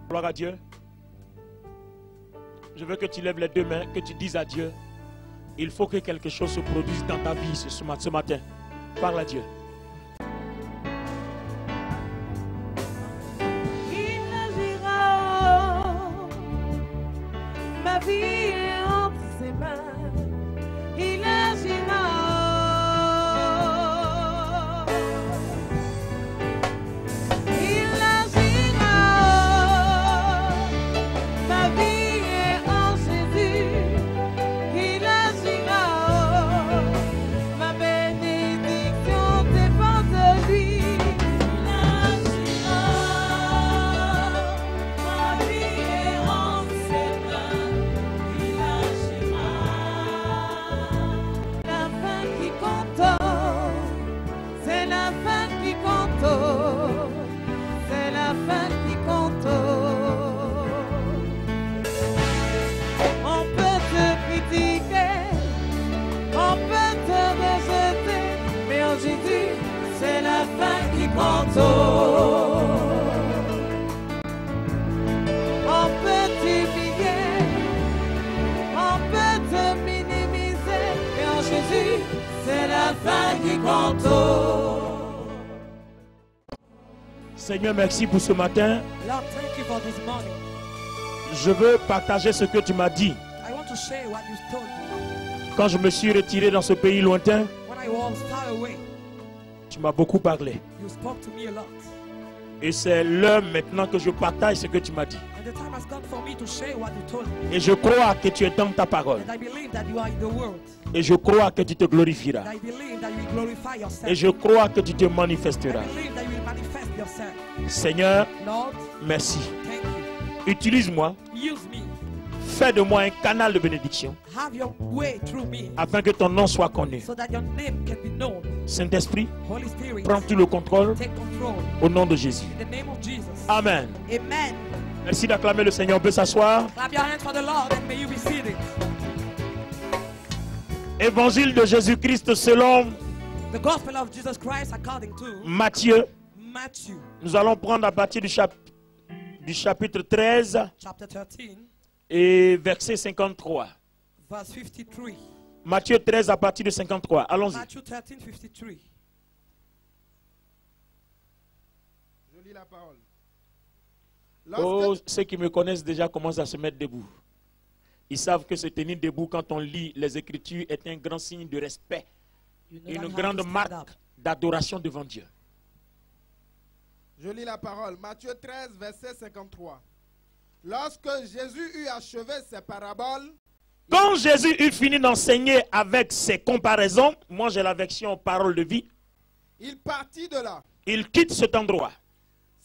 Gloire à Dieu. Je veux que tu lèves les deux mains, que tu dises à Dieu, il faut que quelque chose se produise dans ta vie ce matin. Parle à Dieu. Il agira, ma vie est entre ses mains. Il agira, il agira, ma vie est en Jésus. Il agira, ma bénédiction dépend de lui. Il agira, ma vie est en ses mains. Il agira. La fin qui compte, c'est la fin qui compte, c'est la fin qui compte. On peut te critiquer, on peut te rejeter, mais en Jésus, c'est la fin qui compte. On peut t'humilier, on peut te minimiser, mais en Jésus, c'est la fin qui compte. Seigneur, merci pour ce matin. Lord, thank you for this morning. Je veux partager ce que tu m'as dit. I want to share what you told me. Quand je me suis retiré dans ce pays lointain, When I was far away, tu m'as beaucoup parlé. you spoke to me a lot. Et c'est l'heure maintenant que je partage ce que tu m'as dit. And the time has come for me to share what you told me. Et je crois que tu es dans ta parole. And I believe that you are in the world. Et je crois que tu te glorifieras. And I believe that you will glorify yourself. Et je crois que tu te I manifesteras. believe that you will manifest yourself. Seigneur, Lord, merci. thank you. Utilise-moi. Use me. Fais de moi un canal de bénédiction Have your way through me afin que ton nom soit connu. so that your name can be known. Saint-Esprit, Holy Spirit, prends tout le contrôle take control. au nom de Jésus. In the name of Jesus. Amen. Amen. Merci d'acclamer le Seigneur. On peut s'asseoir. Clap your hands for the Lord and may you be seated. Évangile de Jésus-Christ selon The Gospel of Jesus Christ according to Matthieu. Matthew Nous allons prendre à partir du chapitre 13 chapter 13, et verset 53. verse 53. Matthieu 13 à partir de 53. Allons-y. Matthew 13, 53. Je lis la parole. Oh, Lorsque, ceux qui me connaissent déjà commencent à se mettre debout. Ils savent que se tenir debout quand on lit les Écritures est un grand signe de respect, You know une that you have grande to stand marque up. d'adoration devant Dieu. je lis la parole. Matthieu 13, verset 53. Lorsque Jésus eut achevé ses paraboles, Quand Jésus eut fini d'enseigner avec ses comparaisons, moi j'ai la version parole de vie, il partit de là, il quitte cet endroit.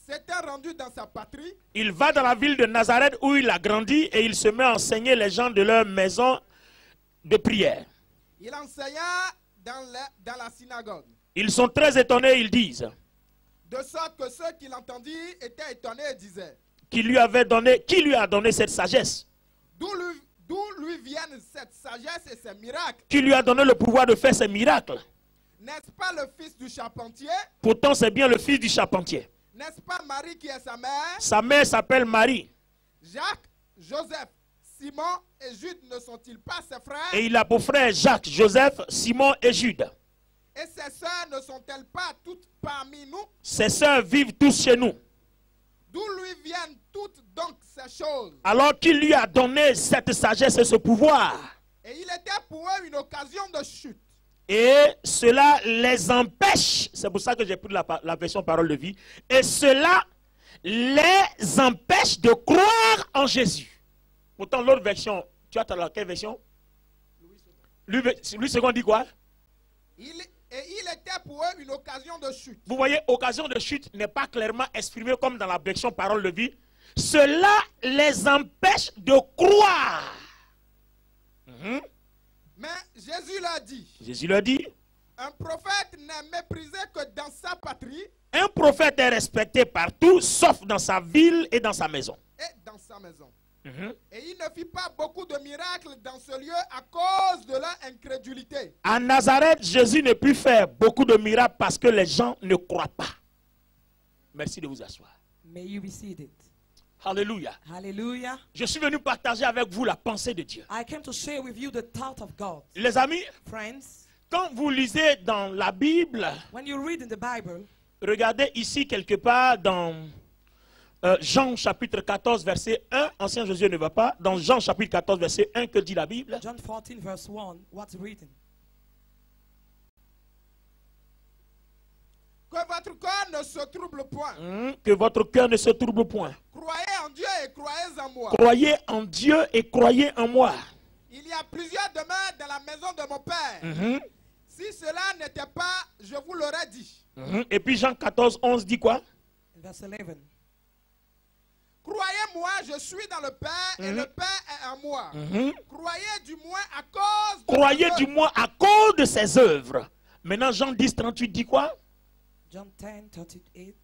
s'était rendu dans sa patrie, Il va dans la ville de Nazareth où il a grandi et il se met à enseigner les gens de leur maison de prière. il enseigna dans la synagogue. Ils sont très étonnés, ils disent, De sorte que ceux qui l'entendirent étaient étonnés et disaient, qui lui a donné cette sagesse, d'où lui viennent cette sagesse et ces miracles? qui lui a donné le pouvoir de faire ces miracles. N'est-ce pas le fils du charpentier? Pourtant c'est bien le fils du charpentier. N'est-ce pas Marie qui est sa mère? Sa mère s'appelle Marie Jacques, Joseph, Simon et Jude ne sont-ils pas ses frères? et il a pour frère Jacques, Joseph, Simon et Jude. Et ses sœurs ne sont-elles pas toutes parmi nous? Ses sœurs vivent tous chez nous. D'où lui viennent toutes donc ces choses? Alors qu'il lui a donné cette sagesse et ce pouvoir. Et il était pour eux une occasion de chute. Et cela les empêche, c'est pour ça que j'ai pris la version parole de vie, et cela les empêche de croire en Jésus. Pourtant l'autre version, tu as quelle version? Louis II dit quoi? Et il était pour eux une occasion de chute. Vous voyez, occasion de chute n'est pas clairement exprimée comme dans la version parole de vie. Cela les empêche de croire. Mais Jésus leur dit, Jésus leur dit, un prophète n'est méprisé que dans sa patrie un prophète est respecté partout, sauf dans sa ville et dans sa maison. et dans sa maison. Et il ne fit pas beaucoup de miracles dans ce lieu à cause de leur incrédulité. À Nazareth, Jésus ne put faire beaucoup de miracles parce que les gens ne croient pas. Merci de vous asseoir. May you be seated. Alléluia. Hallelujah. Je suis venu partager avec vous la pensée de Dieu. I came to share with you the thought of God. Les amis, Friends, quand vous lisez dans la Bible, when you read in the Bible, regardez ici quelque part dans Jean chapitre 14 verset 1, ancien Jésus ne va pas, dans Jean chapitre 14 verset 1, que dit la Bible? John 14 verse 1, what's written? Que votre cœur ne se trouble point. Que votre cœur ne se trouble point. Croyez en Dieu et croyez en moi. Croyez en Dieu et croyez en moi. Il y a plusieurs demeures dans la maison de mon Père. Si cela n'était pas, je vous l'aurais dit. Et puis Jean 14, 11 dit quoi? Verse 11. Croyez-moi, je suis dans le Père et le Père est en moi. Croyez du moins à cause de Croyez mes du œuvres. moins à cause de ses œuvres. Maintenant Jean 10, 38 dit quoi? John 10, 38.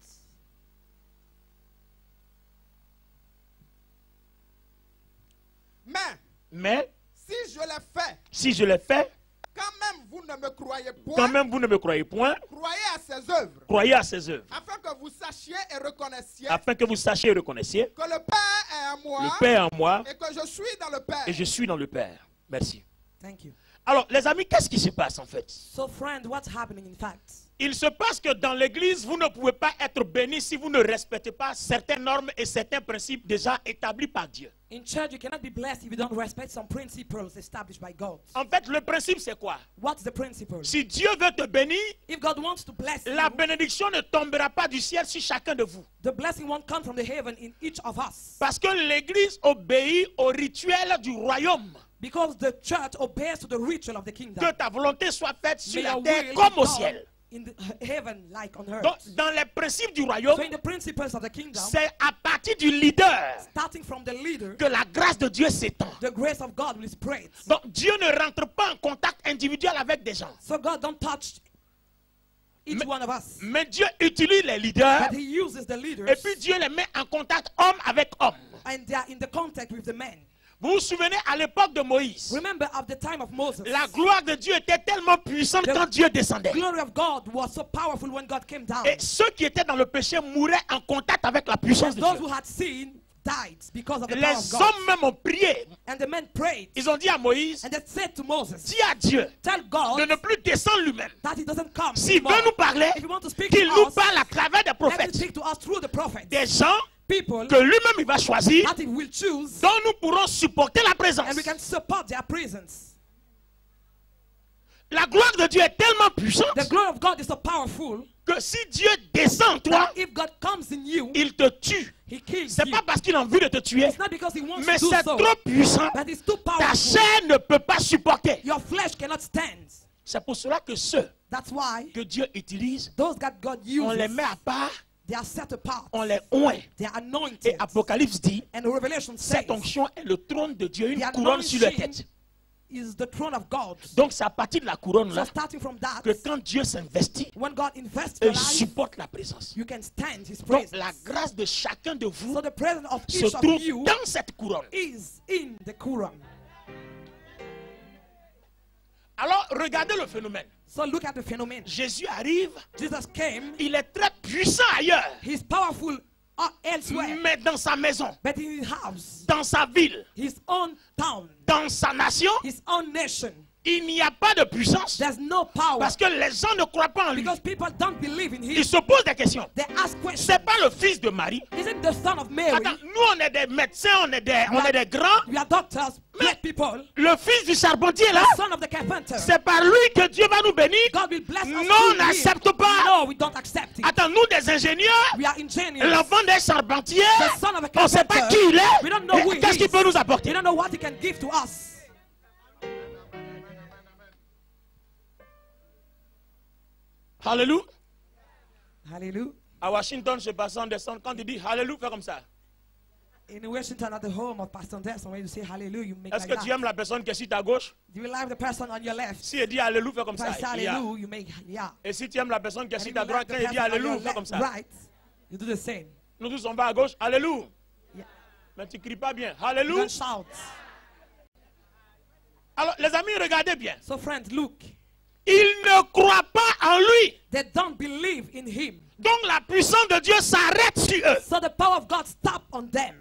Mais si je l'ai fait, si je l'ai fait, quand même vous ne me croyez point, quand même vous ne me croyez point, croyez à ses œuvres, croyez à ses œuvres, afin que vous sachiez et reconnaissiez afin que vous sachiez et reconnaissiez que le Père est en moi le Père en moi et que je suis dans le Père. et je suis dans le Père. Merci. Thank you. Alors les amis, qu'est-ce qui se passe en fait? So friend, what's happening in fact? Il se passe que dans l'église, vous ne pouvez pas être béni si vous ne respectez pas certaines normes et certains principes déjà établis par Dieu. In church, you cannot be blessed if you don't respect some principles established by God. En fait, le principe c'est quoi? What's the principle? Si Dieu veut te bénir, If God wants to bless la you, bénédiction ne tombera pas du ciel sur chacun de vous. the blessing won't come from the heaven in each of us. Parce que l'église obéit au rituel du royaume. Because the church obeys to the ritual of the kingdom. Que ta volonté soit faite sur May la your terre will comme be au done ciel. in the heaven like on earth. Donc, dans les principes du royaume, So in the principles of the kingdom, c'est à partir du leader starting from the leader, que la grâce de Dieu s'étend. the grace of God will spread. Donc, Dieu ne rentre pas en contact individuel avec des gens. So God don't touch each one of us. Mais Dieu utilise les leaders But he uses the leaders, et puis Dieu les met en contact homme avec homme. and they are in the contact with the men. Vous vous souvenez à l'époque de Moïse, Remember at the time of Moses, la gloire de Dieu était tellement puissante The quand Dieu descendait. the glory of God was so powerful when God came down. Et ceux qui étaient dans le péché mouraient en contact avec la puissance de Those Dieu. who had sinned died because of the power of Les God. hommes même ont prié. And the men prayed, Ils ont dit à Moïse, and they said to Moses, dis à Dieu tell de God ne plus descendre lui-même. that he doesn't come S'il anymore. veut nous parler, If he wants to speak qu'il to nous us, parle à travers des let him prophètes. speak to us through the prophets. Des gens People que lui-même il va choisir, that he will choose, dont nous pourrons supporter la présence. and we can support their presence. La gloire de Dieu est tellement puissante The glory of God is so powerful que si Dieu descend en toi, that if God comes in you, il te tue. he kills C'est you. pas parce qu'il a envie de te tuer, It's not because he wants mais to do c'est so, trop puissant. but it's too Ta powerful. chair ne peut pas supporter. Your flesh cannot stand. C'est pour cela que ceux That's why que Dieu utilise, those that God on les uses, met à part, they are set apart. on les oint. They are Et anointed. Apocalypse dit, And Revelation says, cette onction est le trône de Dieu, une the couronne sur leur tête. anointing is the throne of God. Donc c'est à partir de la couronne So là starting from that, que quand Dieu s'investit, when God invests your il life, supporte la présence. you can stand His Donc presence. la grâce de chacun de vous So the presence of se each of trouve you dans cette couronne. is in the Quran. Alors regardez le phénomène. So look at the phenomenon. Jésus arrive, Jesus came, il est très puissant ailleurs, He's powerful elsewhere, mais dans sa maison, but in His house, dans sa ville, His own town, dans sa nation, His own nation, il n'y a pas de puissance there's no power parce que les gens ne croient pas en lui. because people don't believe in Ils Him. se posent des questions. They ask questions. C'est pas le fils de Marie. Isn't the son of Mary? Attends, nous on est des médecins, on est des grands. We are doctors, black people. Le fils du charpentier là, The son of the carpenter. c'est par lui que Dieu va nous bénir. God will bless us. Non, through on him. n'accepte pas. No, we don't accept it. Attends, nous des ingénieurs, We are ingenious. l'enfant d'un charpentier, The son of a on ne sait pas carpenter. qui il est. We don't know who Et he qu'est-ce qu'il is. peut nous We apporter? don't know what He can give to us. Alléluia. Hallelujah. À Washington, je passe en descend. Quand il dit Alléluia, fais comme ça. In Washington, at the home of Pastor Anderson, when you say hallelujah, you make Est-ce like que tu that. aimes la personne qui est sur ta gauche? Do you like the person on your left? Si il dit Alléluia, fais comme If ça. I say Il y a. hallelujah, you make yeah. Et si tu aimes la personne qui est And sur if ta you droite, like quand the il dit person on Alléluia, your fais comme left, ça. right, you do the same. Nous tous on va à gauche, Alléluia. Yeah. Mais tu ne cries pas bien. You Alléluia. don't shout. Alors, les amis, regardez bien. So friends, look. Ils ne croient pas en lui. They don't believe in Him. Donc la puissance de Dieu s'arrête sur eux. So the power of God stop on them.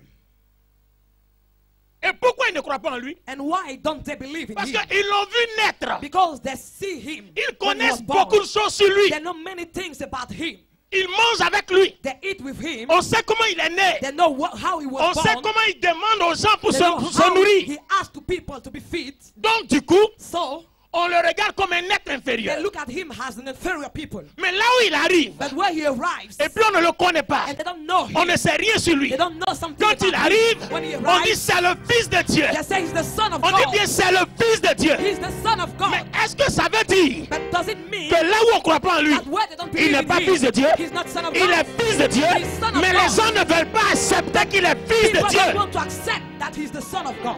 ne croient pas en lui? And why don't they believe in Parce him? qu'ils l'ont vu naître. Because they see him. Ils when he was connaissent born. beaucoup de choses sur lui. They know many things about him. Ils mangent avec lui. They eat with him. On sait comment il est né. They know how he was On born. sait comment il demande aux gens pour They know se how nourrir. he asked to people to be fed. Donc du coup, So on le regarde comme un être inférieur. they look at him as an inferior people. Mais là où il arrive, But where he arrives, et puis on ne le connaît pas, and they don't know him, on ne sait rien sur lui. they don't know something Quand about il arrive, him. When he on dit arrives, c'est le Fils de Dieu. they say he's the son of On dit God. bien c'est le Fils de Dieu. He's the son of God. Mais est-ce que ça veut dire But does it mean que là où on ne croit pas en lui, that where they don't il believe n'est in pas him, Fils de Dieu? he's not son of Il God? est Fils de Dieu, He's son of mais God. les gens ne veulent pas accepter qu'il est Fils de People don't Dieu. want to accept that he's the son of God.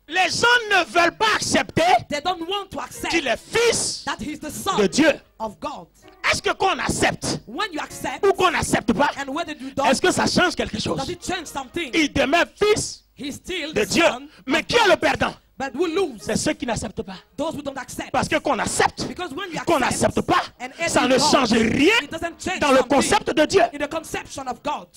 Les gens ne veulent pas accepter They don't want to accept qu'il est Fils that he's the son de Dieu. of God. Est-ce que qu'on accepte When you accept, ou qu'on n'accepte pas, and whether you don't, est-ce que ça change quelque chose? does it change something? Il demeure Fils He's still de the Dieu. son Mais of qui est God. le perdant? But who lose? C'est ceux qui n'acceptent pas. Those who don't accept. Parce que qu'on accepte, Because when you qu'on accept, n'accepte pas, and ça ne everything change goes, rien it doesn't change dans le something concept de Dieu. in the conception of God.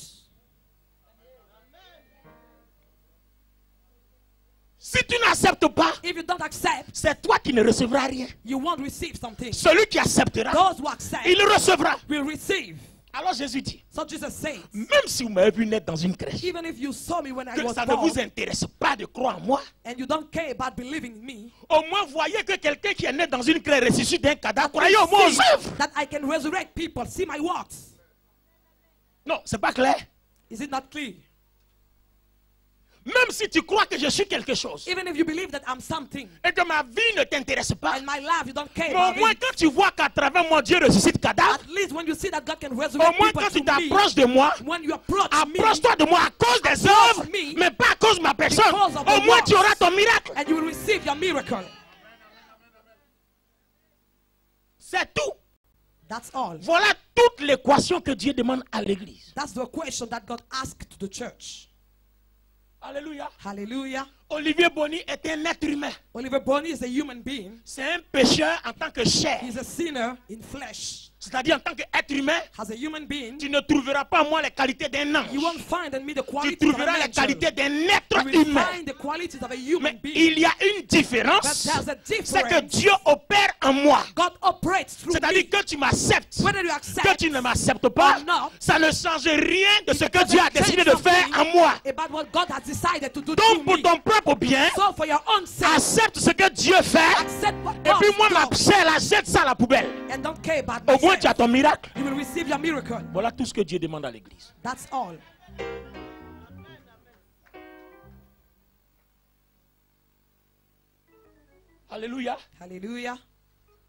Si tu n'acceptes pas, If you don't accept, c'est toi qui ne recevras rien. you won't receive something. Celui qui acceptera, Those who accept il recevra. will receive. Alors Jésus dit, So Jesus says, même si vous m'avez vu naître dans une crèche, even if you saw me when I que was ça ne born, vous intéresse pas de croire en moi, and you don't care about believing in me, au moins voyez que quelqu'un qui est né dans une crèche ressuscite d'un cadavre, croyez au moins aux see œuvres. that I can resurrect people. See my works. Non, c'est pas clair. Is it not clear? Même si tu crois que je suis quelque chose Even if you believe that I'm something, et que ma vie ne t'intéresse pas, and my life you don't care mais au about moins it, quand tu vois qu'à travers moi Dieu ressuscite cadavre, at least when you see that God can au resurrect moins people quand tu to me, t'approches de moi, when you approach me, approche-toi de moi à cause des Approach œuvres, me mais pas à cause de ma personne. because of the Au moins tu works. auras ton miracle. and you will receive your miracle. C'est tout. That's all. Voilà toute l'équation que Dieu demande à l'église. That's the question that God asked to the church. Alléluia. Hallelujah. Olivier Bonny est un être humain. Oliver Bonny is a human being. C'est un pécheur en tant que chair. He's a sinner in flesh. C'est-à-dire en tant qu'être humain, As a human being, tu ne trouveras pas en moi les qualités d'un ange. you won't find in me the Tu qualities of trouveras an les angel. qualités d'un You être will humain. find the qualities of a human Mais being. il y a une différence. But there's a C'est que difference. Dieu opère en moi. God operates through C'est-à-dire me. que tu m'acceptes, Whether you que accept tu ne m'acceptes pas, or not, ça ne change rien de ce que doesn't Dieu a change décidé de faire something en moi. about what God has decided to do Donc through pour me. ton propre bien, So for your own sake, accepte ce que Dieu fait. accept what Et puis God moi, ma does chair, la jette ça à la poubelle. and don't care about Au moins, myself. tu as ton miracle. You will receive your miracle. Voilà tout ce que Dieu demande à l'église. That's all. Alléluia. Hallelujah.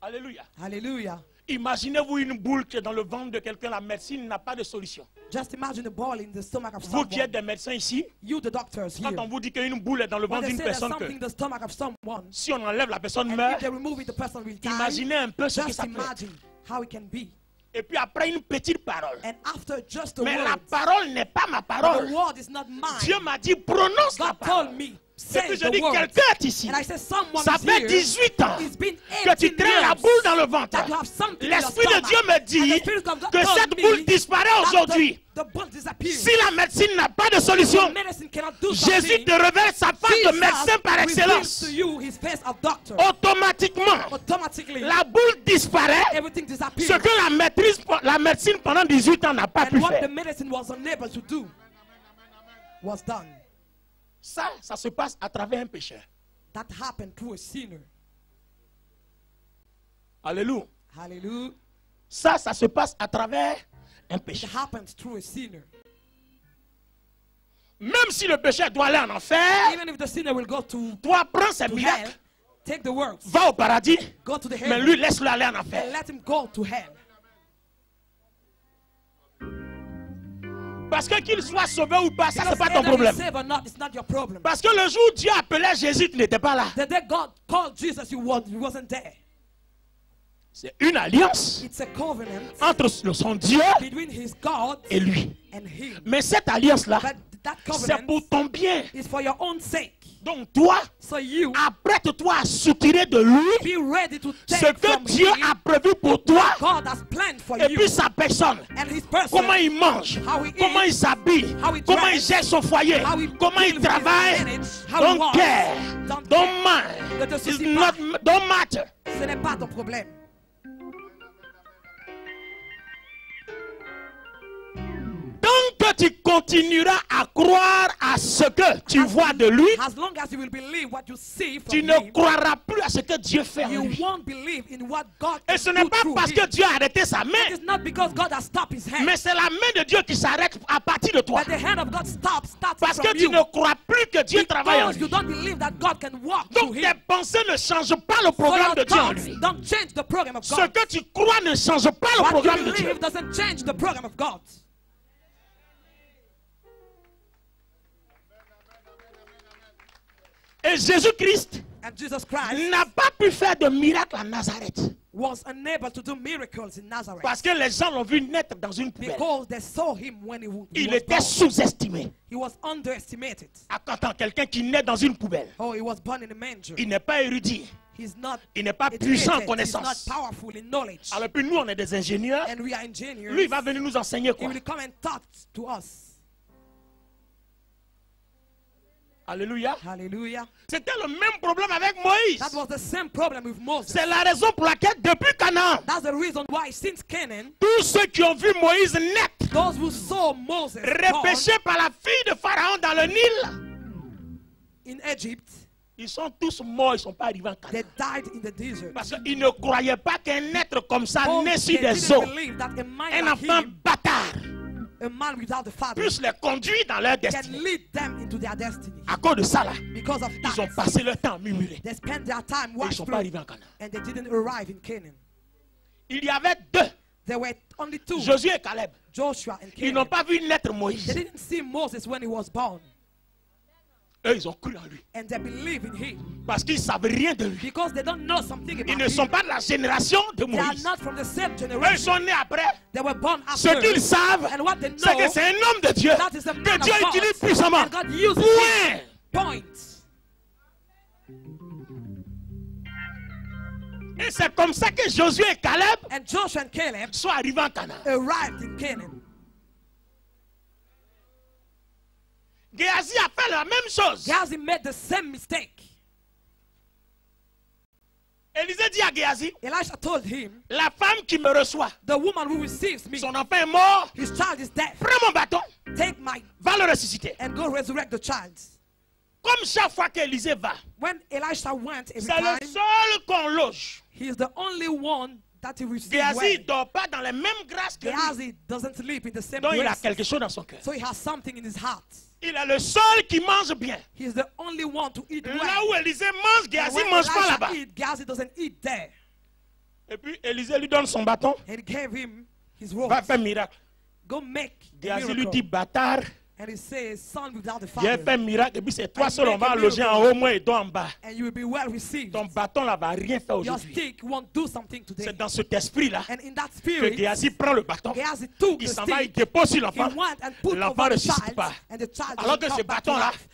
Alléluia. Hallelujah. Imaginez-vous une boule qui est dans le ventre de quelqu'un. La médecine n'a pas de solution. Just imagine a ball in the stomach of Vous qui êtes someone. des médecins ici, You, the doctors here. quand on vous dit qu'une boule est dans le When ventre they d'une say there's personne, something in que the stomach of someone, si on enlève la personne and if meurt, they remove it, the person will die. imaginez un peu ce que Just ça peut être. imagine how it can be. Et puis après une petite parole. And after just a Mais la word, parole n'est pas ma the parole. word is not mine. Dieu m'a dit prononce la God parole. told me, Et say puis je the dis word. quelqu'un est ici. And I said, someone Ça is fait here. 18 ans It's been que tu 18 traînes la years boule dans le ventre. that you have something in your L'Esprit de stomach. Dieu me And the dit Spirit of God que told cette me boule disparaît that aujourd'hui. the bowl disappears. Si la médecine n'a pas de solution, Medicine cannot do Jésus something. te révèle sa face de Jesus médecin par reveals excellence. to you his face of doctor. Automatiquement, Automatically, la boule disparaît. everything disappears. Ce que la médecine pendant 18 ans n'a pas pu And what the faire. medicine was unable to do was done. Ça se passe à travers un pécheur. That happened through a sinner. Alléluia. Hallelujah. Ça se passe à travers un It pécheur. happens through a sinner. Même si le pécheur doit aller en enfer, Even if the sinner will go to toi prends ses hell, miracles, take the words, va au paradis, go to the mais heaven, lui laisse-le aller en and enfer. let him go to hell. Parce que qu'il soit sauvé ou pas, ça Because c'est pas ton either problème. he's saved or not, it's not your problem. Parce que le jour où Dieu appelait Jésus, tu n'étais pas là. The day God called Jesus, he wasn't there. C'est une alliance It's a covenant entre son Dieu between his God et lui. and him. Mais cette alliance-là, But that c'est covenant pour ton bien. is for your own sake. Donc toi, So you apprête-toi à soutirer de lui be ready to ce take que from Dieu him a prévu pour toi. God has planned for Et you puis sa personne. and his person. Comment il mange, How he comment eats, il s'habille, how he comment il dress, gère son foyer, how he comment il deals with his travaille. lineage, how he Don't walks. care, Don't don't care. mind, Ne te it's soucie not, pas. don't matter. Ce n'est pas ton problème. Tant que tu continueras à croire à ce que tu vois de lui, As long as you will believe what you see from tu ne him, croiras plus à ce que Dieu fait en you lui. won't believe in what God Et can ce n'est do pas through parce him. que Dieu a arrêté sa main, It's not because God has stopped his hand, mais c'est la main de Dieu qui s'arrête à partir de toi. but the hand of God starts Parce que from tu you. ne crois plus que Dieu travaille en Because you lui. don't believe that God can walk through Donc him. tes pensées ne changent pas le So programme your de Dieu en thoughts lui. don't change the program of Ce God. que tu crois ne change pas le What programme you de Dieu. believe doesn't change the program of God. Et Jésus-Christ And Jesus Christ n'a pas pu faire de miracle à Nazareth. was unable to do miracles in Nazareth Parce que les gens l'ont vu naître dans une poubelle. because they saw him when he Il was était born. sous-estimé. He was underestimated. Attends, quelqu'un qui naît dans une poubelle, Oh, he was born in a manger. il n'est pas érudit, He's not il n'est pas puissant en educated. He's not connaissance. powerful in knowledge. Alors puis nous, on est des ingénieurs. And we are engineers. Lui, il va venir nous enseigner He quoi? will come and talk to us. Alléluia. Hallelujah. C'était le même problème avec Moïse. That was the same problem with Moses. C'est la raison pour laquelle depuis Canaan, That's the reason why since Canaan, tous ceux qui ont vu Moïse naître, those who saw Moses born repêché par la fille de Pharaon dans le Nil, in Egypt, ils sont tous morts, ils ne sont pas arrivés en they Canaan. died in the desert. Parce qu'ils ne croyaient pas qu'un être comme ça, Because né they sur des didn't eaux, believe that a man un like enfant him, bâtard, a man without a father, puisse les conduire dans leur can destinée. lead them into their destiny. À cause de ça, là, Because of ils ont that, passé leur temps à murmurer. they spent their time Et ils ne watching sont pas through, arrivés en Canaan. and they didn't arrive in Canaan. Il y avait deux, There were only two, Josué et Caleb. Joshua and Ils n'ont Caleb. pas vu naître They Moïse. didn't see Moses when he was born, Eux, ils ont cru en lui. and they believe in him Parce qu'ils ne savent rien de lui. because they don't know something Ils about ne sont him. pas de la génération de They are Moïse. not from the same Eux, ils generation. sont nés après. They were born Ce after. qu'ils savent, And what they c'est know, que c'est un homme de Dieu. that is a Que man Dieu of God. utilise puissamment. And God uses Point. him. Point. Et c'est comme ça que Josué et Caleb And Joshua and Caleb sont arrivés en Canaan. arrived in Canaan. Géasi a fait la même chose. Gehazi made the same mistake. Élisée dit à Géasi, Elisha told him, la femme qui me reçoit, the woman who receives me, son enfant est mort, his child is dead. prends mon bâton, Take my va le ressusciter. and go resurrect the child. Comme chaque fois qu'Élisée va, When Elisha went every c'est le time, seul qu'on loge. he is the only one that he receives Géasi well. ne dort pas dans les mêmes grâces que lui. Gehazi doesn't sleep in the same Donc il a grace. quelque chose dans son cœur. So he has something in his heart. Il est le seul qui mange bien. He is the only one to eat Là well. où Élisée mange, And Géasi when ne mange pas Elisha là-bas. eat, Gehazi doesn't eat there. Et puis Élisée lui donne son bâton. And he gave him his Va robe. faire miracle. Go make a Géasi lui miracle. dit, bâtard, And he says, son without a j'ai father. fait miracle. Et puis c'est toi I seul, on make a va loger en miracle. haut, moi et toi en bas. And you will be well received. Ton bâton là va rien faire Your aujourd'hui. stick won't do something today. C'est dans cet esprit-là And in that que spirit, Géasi prend le bâton. Gehazi took Il the s'en va, il stick. dépose sur He l'enfant. went and put L'enfant over ne the ressuscite child. pas. And the child Alors doesn't que ce come back to bâton-là, life.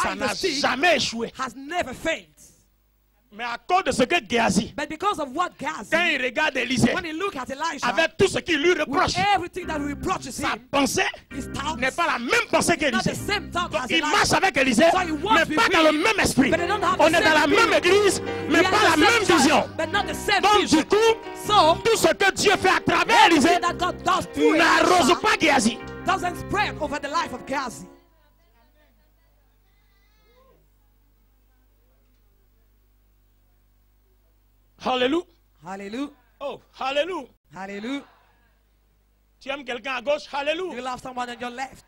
ça While n'a the stick jamais échoué. has never failed. Mais à cause de ce que Géasi, But because of what quand Gehazi, il regarde Élisée, when he look at Elisha, avec tout ce qu'il lui with reproche, everything that reproaches sa him, pensée his thoughts n'est pas la même pensée not the qu'Élisée. same thought Donc, as il marche Elisha. avec Élisée, So he walks mais with pas dans le him, même esprit. but they don't have On the est dans la same même spirit. église, mais We are pas la the même same vision. church, but not the same Donc vision. du coup, So, tout ce que Dieu fait à travers Élisée everything that God does through n'arrose Elisha pas Géasi. doesn't spread over the life of Gehazi. Hallelujah. Hallelujah. Oh, hallelujah. Hallelujah. Tu aimes quelqu'un à gauche? You Hallelujah. love someone on your left.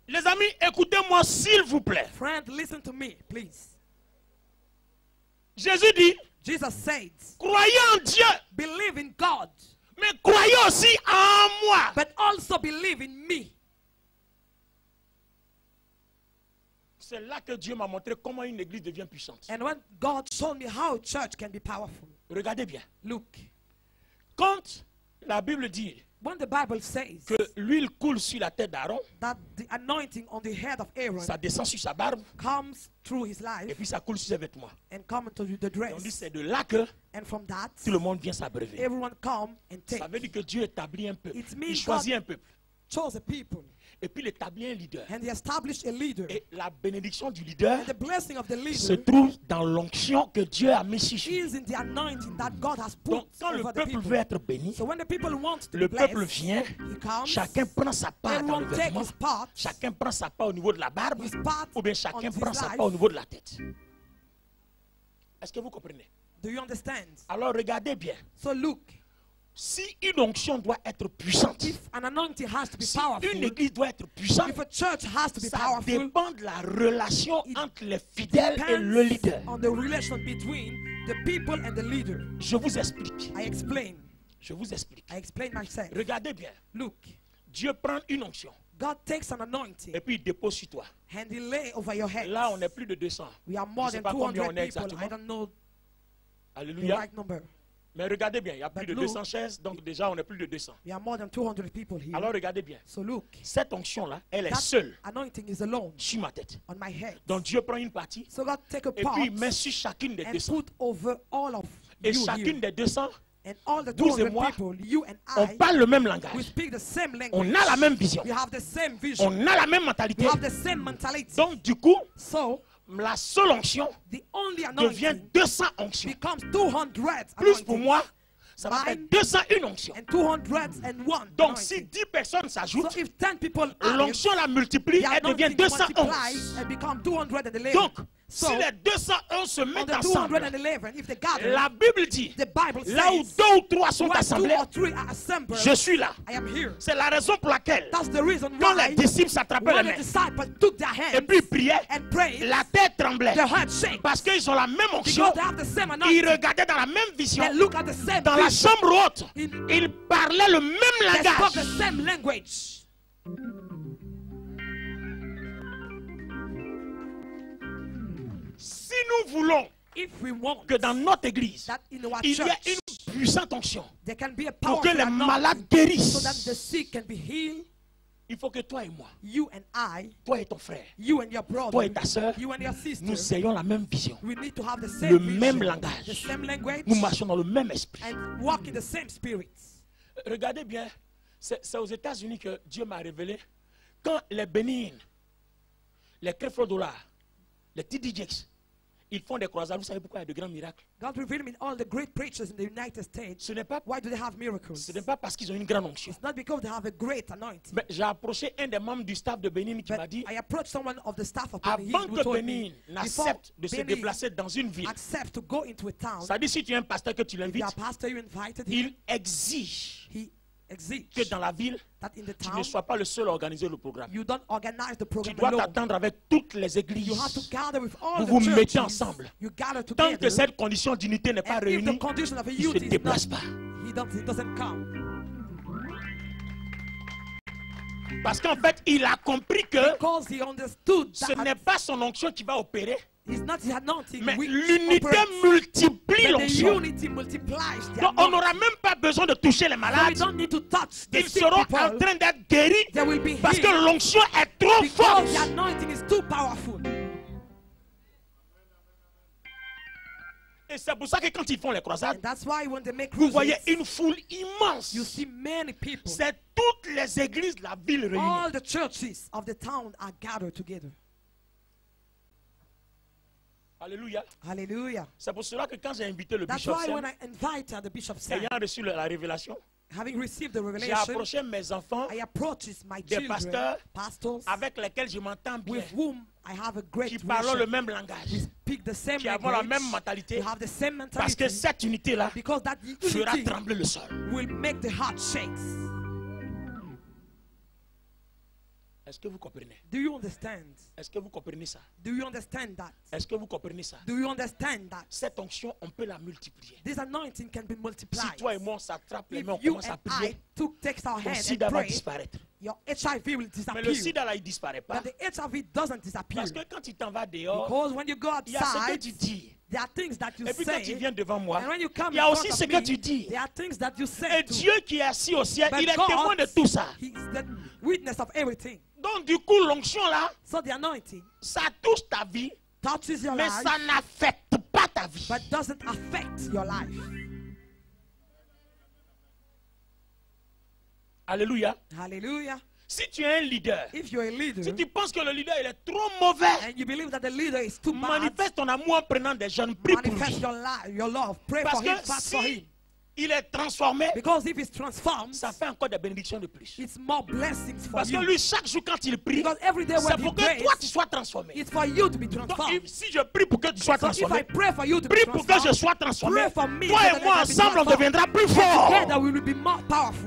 Les amis, écoutez-moi s'il vous plaît. Friend, listen to me, please. Jésus dit, Jesus said, croyez en Dieu, believe in God, mais croyez aussi en moi. but also believe in me. C'est là que Dieu m'a montré comment une église devient puissante. And when God showed me how church can be powerful, Regardez bien. look, Quand la Bible dit when the Bible says que l'huile coule sur la tête d'Aaron, that the anointing on the head of Aaron ça descend sur sa barbe, comes through his et life puis ça coule sur ses vêtements. and come into the Et on dit dress, c'est de là que and from that tout le monde vient s'abreuver. everyone come and take. Ça veut dire que Dieu établit un peuple. It means Il choisit un peuple. Chose a people, Et puis il établit un leader. and he established a leader, Et la bénédiction du leader and the blessing of the se leader trouve dans l'onction que Dieu a mis sur lui. is in the anointing that God has Donc put quand le over the peuple people. veut être béni, So when the people want to le be peuple blessed, vient, he comes, chacun prend sa part dans le everyone take vêtement, his part, chacun prend sa part au niveau de la barbe, his part ou bien on chacun his prend sa life. part au niveau de la tête. Est-ce que vous comprenez? Do you understand? Alors regardez bien. So look, Si une onction doit être puissante, if an anointing has to be si powerful, une église doit être puissante, if a church has to be ça powerful, dépend de la relation It entre les fidèles et le leader. depends on the relation between the people and the leader. Je vous explique. I explain. Je vous explique. I explain myself. Regardez bien. Look, Dieu prend une onction God takes an anointing et puis il dépose sur toi. and he lay over your head. Là, on est plus de 200. We are more Je sais than pas combien 200 on est people. I exactement. don't know the Alléluia. right number. Mais regardez bien, il y a plus But de look, 200 chaises, donc déjà on est plus de 200. We are more than 200 people here. Alors regardez bien. So look, Cette onction-là, elle est that seule anointing is alone sur ma tête. on my head. Donc Dieu prend une partie So God take a et part puis il met sur chacune des and 200. put over all of Et you chacune here. des 200, And all the vous et 200 moi, people, you and on I, parle le même we langage. speak the same language. On a la même vision. We have the same vision. On a la même We mentalité. have the same mentality. Donc du coup, So la seule onction the only devient anointing 200 onctions. becomes 200 Plus pour anointing moi, ça va faire Mine 201 onctions. and 201 Donc si anointing. 10 personnes So s'ajoutent, if 10 people add it, l'onction la multiplie, the elle devient anointing 211. multiplies and become 211. Donc, So si les 201 se on mettent the ensemble, 211, if they gather, la Bible dit, the Bible là où says, 2 ou 3 sont where 2 assemblés, or 3 are assembled, je suis là. I am here. C'est la raison pour laquelle, That's the reason quand why les disciples s'attrapaient les when the mains, disciples took their et hands puis ils priaient, and prayed, la tête tremblait. their heart shake Parce qu'ils ont la même onction, because they have the same ils anointing. regardaient dans la même vision, They look at the same dans la vision. chambre haute, In- ils parlaient le même They spoke the langage. same language. Si nous voulons If we want que dans notre église, that in our il y a church, une puissante onction there can be a pour powerful que les anointing malades so that the guérissent, sick can be healed. il faut que toi et moi, You and I, toi et ton frère, you and your brother, toi et ta sœur, you and your sister, nous ayons la même vision. we need to have the same Le vision, même langage. the same language, Nous marchons dans le même esprit. and walk in the same spirit. Regardez bien, c'est aux États-Unis que Dieu m'a révélé. Quand les bénignes, les Creflo Dollar, les TD Jakes, ils font des croisades, vous savez pourquoi il y a de grands miracles? God revealed me in all the great preachers in the United States. Ce n'est pas, Why do they have miracles? ce n'est pas parce qu'ils ont une grande onction. It's not because they have a great anointing. Mais j'ai approché un des membres du staff de Bénin qui m'a But dit, I approached someone of the staff of Benin avant who que told Bénin me, before n'accepte de se Benin déplacer dans une ville, accept to go into a town, ça dit si tu es un pasteur que tu if l'invites, your pastor you invited him, il exige he exiges que dans la ville, that in the tu town ne sois pas le seul à organiser le programme. you don't organize the Tu program dois alone. t'attendre avec toutes les You have to églises. gather with all Vous the vous mettez churches. ensemble. You gather Tant together. que cette condition d'unité n'est pas And if réunie, the condition of a il ne youth se is déplace not, pas. he doesn't come. Parce qu'en fait, il a compris que Because he understood ce that n'est pas son onction qui va opérer, it's not the anointing mais which l'unité operates, multiplie but the l'onction. unity multiplies the Donc on anointing. n'aura même pas besoin de toucher les So we malades. don't need to touch the Ils sick seront en people train d'être guéris They will be parce que healed l'onction est trop because forte. the anointing is too powerful. Et c'est pour ça que quand ils font les croisades, And that's why when they make vous voyez crusades, une foule immense. you see many people. C'est toutes les églises de la ville réunies. All the churches of the town are gathered together. Alléluia. Hallelujah. C'est pour cela que quand j'ai invité le That's bishop why Sam, when I invited the Bishop Sam, ayant reçu la révélation, having received the j'ai revelation, approché mes enfants I approached my des children, pasteurs pastors, avec lesquels je m'entends bien, with whom I have a great qui parlent le relation. même langage, We speak the same qui avons la language. même mentalité, We have the same parce que mentality. cette unité-là Because that fera unity trembler le sol. will make the heart shakes. Est-ce que vous comprenez? Do you understand? Est-ce que vous comprenez ça? Do you understand that? Est-ce que vous comprenez ça? Do you understand that? Cette onction, on peut la multiplier. This anointing can be Si multiplied. toi et moi on s'attrape les If mains, on you commence à and I prier, takes our ton hand sida and va pray, disparaître. your HIV will Mais disappear. le sida là, il disparaît pas. But the HIV doesn't disappear. Parce que quand tu t'en vas dehors, Because when you go il y a ce que outside, tu dis. There are things that you Et puis quand tu say. viens devant moi, And when you come il y a in aussi front ce of que me, tu dis. there are things that you say Et too. Dieu qui est assis au ciel, But il est God, témoin de tout ça. He is the witness of everything. Donc du coup, l'onction là, So the anointing ça touche ta vie, touches your mais life, ça n'affecte pas ta vie. but doesn't affect your life. Alléluia. Hallelujah. Si tu es un leader, If you're a leader si tu penses que le leader il est trop mauvais, and you believe that the leader is too bad, manifeste ton amour en prenant des jeunes, prie pour manifest lui. your love. Pray Parce for him, que fast for him. si il est transformé, Because if he's transformed, ça fait encore des bénédictions de plus. it's more blessings for Parce que you. lui, chaque jour quand il prie, Because every day c'est when he pour que prays, toi tu sois transformé. it's for you to be Donc transformed. si je prie pour que tu sois So if I transformé, pray for you to be prie pour que je transformed, sois transformé, pray for me toi so et that I moi can be ensemble on transformed. deviendra plus fort. Together we will be more powerful.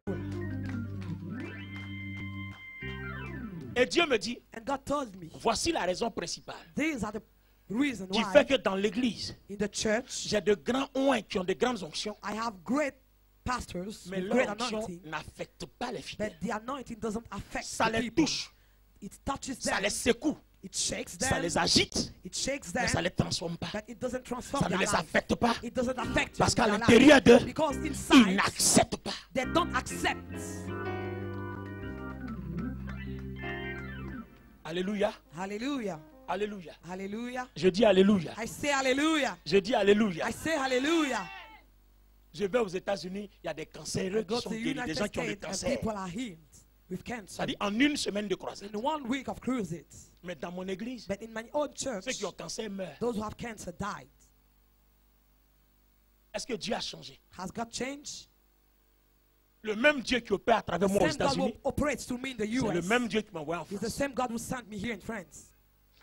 Et Dieu me dit, And God told me, voici la raison principale these are the reasons qui why fait que dans l'église, in the church j'ai de grands oins qui ont de grandes onctions, I have great pastors mais with great leur onction anointing, n'affecte pas les fidèles. but the anointing doesn't affect Ça the les people. touche, It touches ça them, les secoue, it shakes ça them, les agite, it shakes mais them, ça ne les transforme pas. but it doesn't transform Ça ne their les life. affecte pas. It doesn't affect Parce qu'à their l'intérieur life. d'eux, Because ils inside, n'acceptent pas. they don't accept. Alléluia, Hallelujah. alléluia. Hallelujah. Je dis alléluia. I say hallelujah. Je dis alléluia. I say hallelujah. Je vais aux États-Unis, il y a des cancéreux I go qui to sont the guéris, des United gens qui ont le States and cancer. people are healed with cancer. C'est-à-dire en une semaine de croisade. In 1 week of cruises. Mais dans mon église, But in my own church, ceux qui ont cancer meurent. those who have cancer died. Est-ce que Dieu a changé? Has God changed? Le même Dieu qui opère à travers moi aux Same God who États-Unis, operates through me in the c'est le US. même Dieu qui m'a envoyé en It's the France. same God who sent me here in France.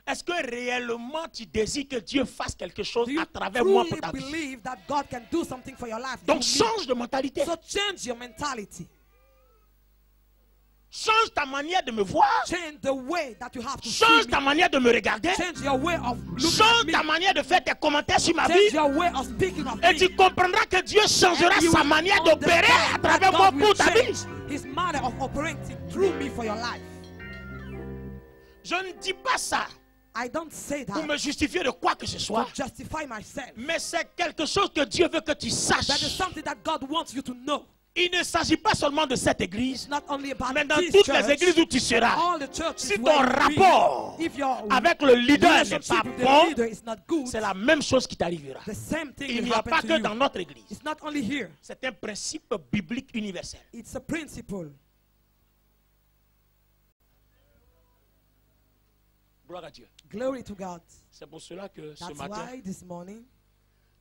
Est-ce que réellement tu désires que Dieu fasse quelque chose Do you à travers moi truly pour ta vie? believe that God can do something for your life? Donc through me? change de mentalité. So change your mentality. Change ta manière de me voir. Change the way that you have to Change see ta me. manière de me regarder. Change your way of looking Change at me. ta manière de faire tes commentaires sur ma Change vie. your way of speaking of Et me. tu comprendras que Dieu changera And you sa will manière d'opérer à understand travers that moi God pour will ta vie. change His manner of operating through me for your life. Je ne dis pas ça I don't say pour that me justifier de quoi que ce soit. to justify myself. Mais c'est quelque chose que Dieu veut que tu That is saches. something that God wants you to know. Il ne s'agit pas seulement de cette église, It's not only about mais dans this toutes church, les églises où tu seras. all the churches Si ton where you be, rapport if your avec le leader n'est relationship pas with the bon, leader is not good, c'est la même chose qui t'arrivera. the same thing Il will n'y a happen pas to que you. dans notre église. It's not only here. C'est un principe biblique universel. It's a principle. Gloire à Dieu. Glory to God. C'est pour cela que ce That's matin, why this morning,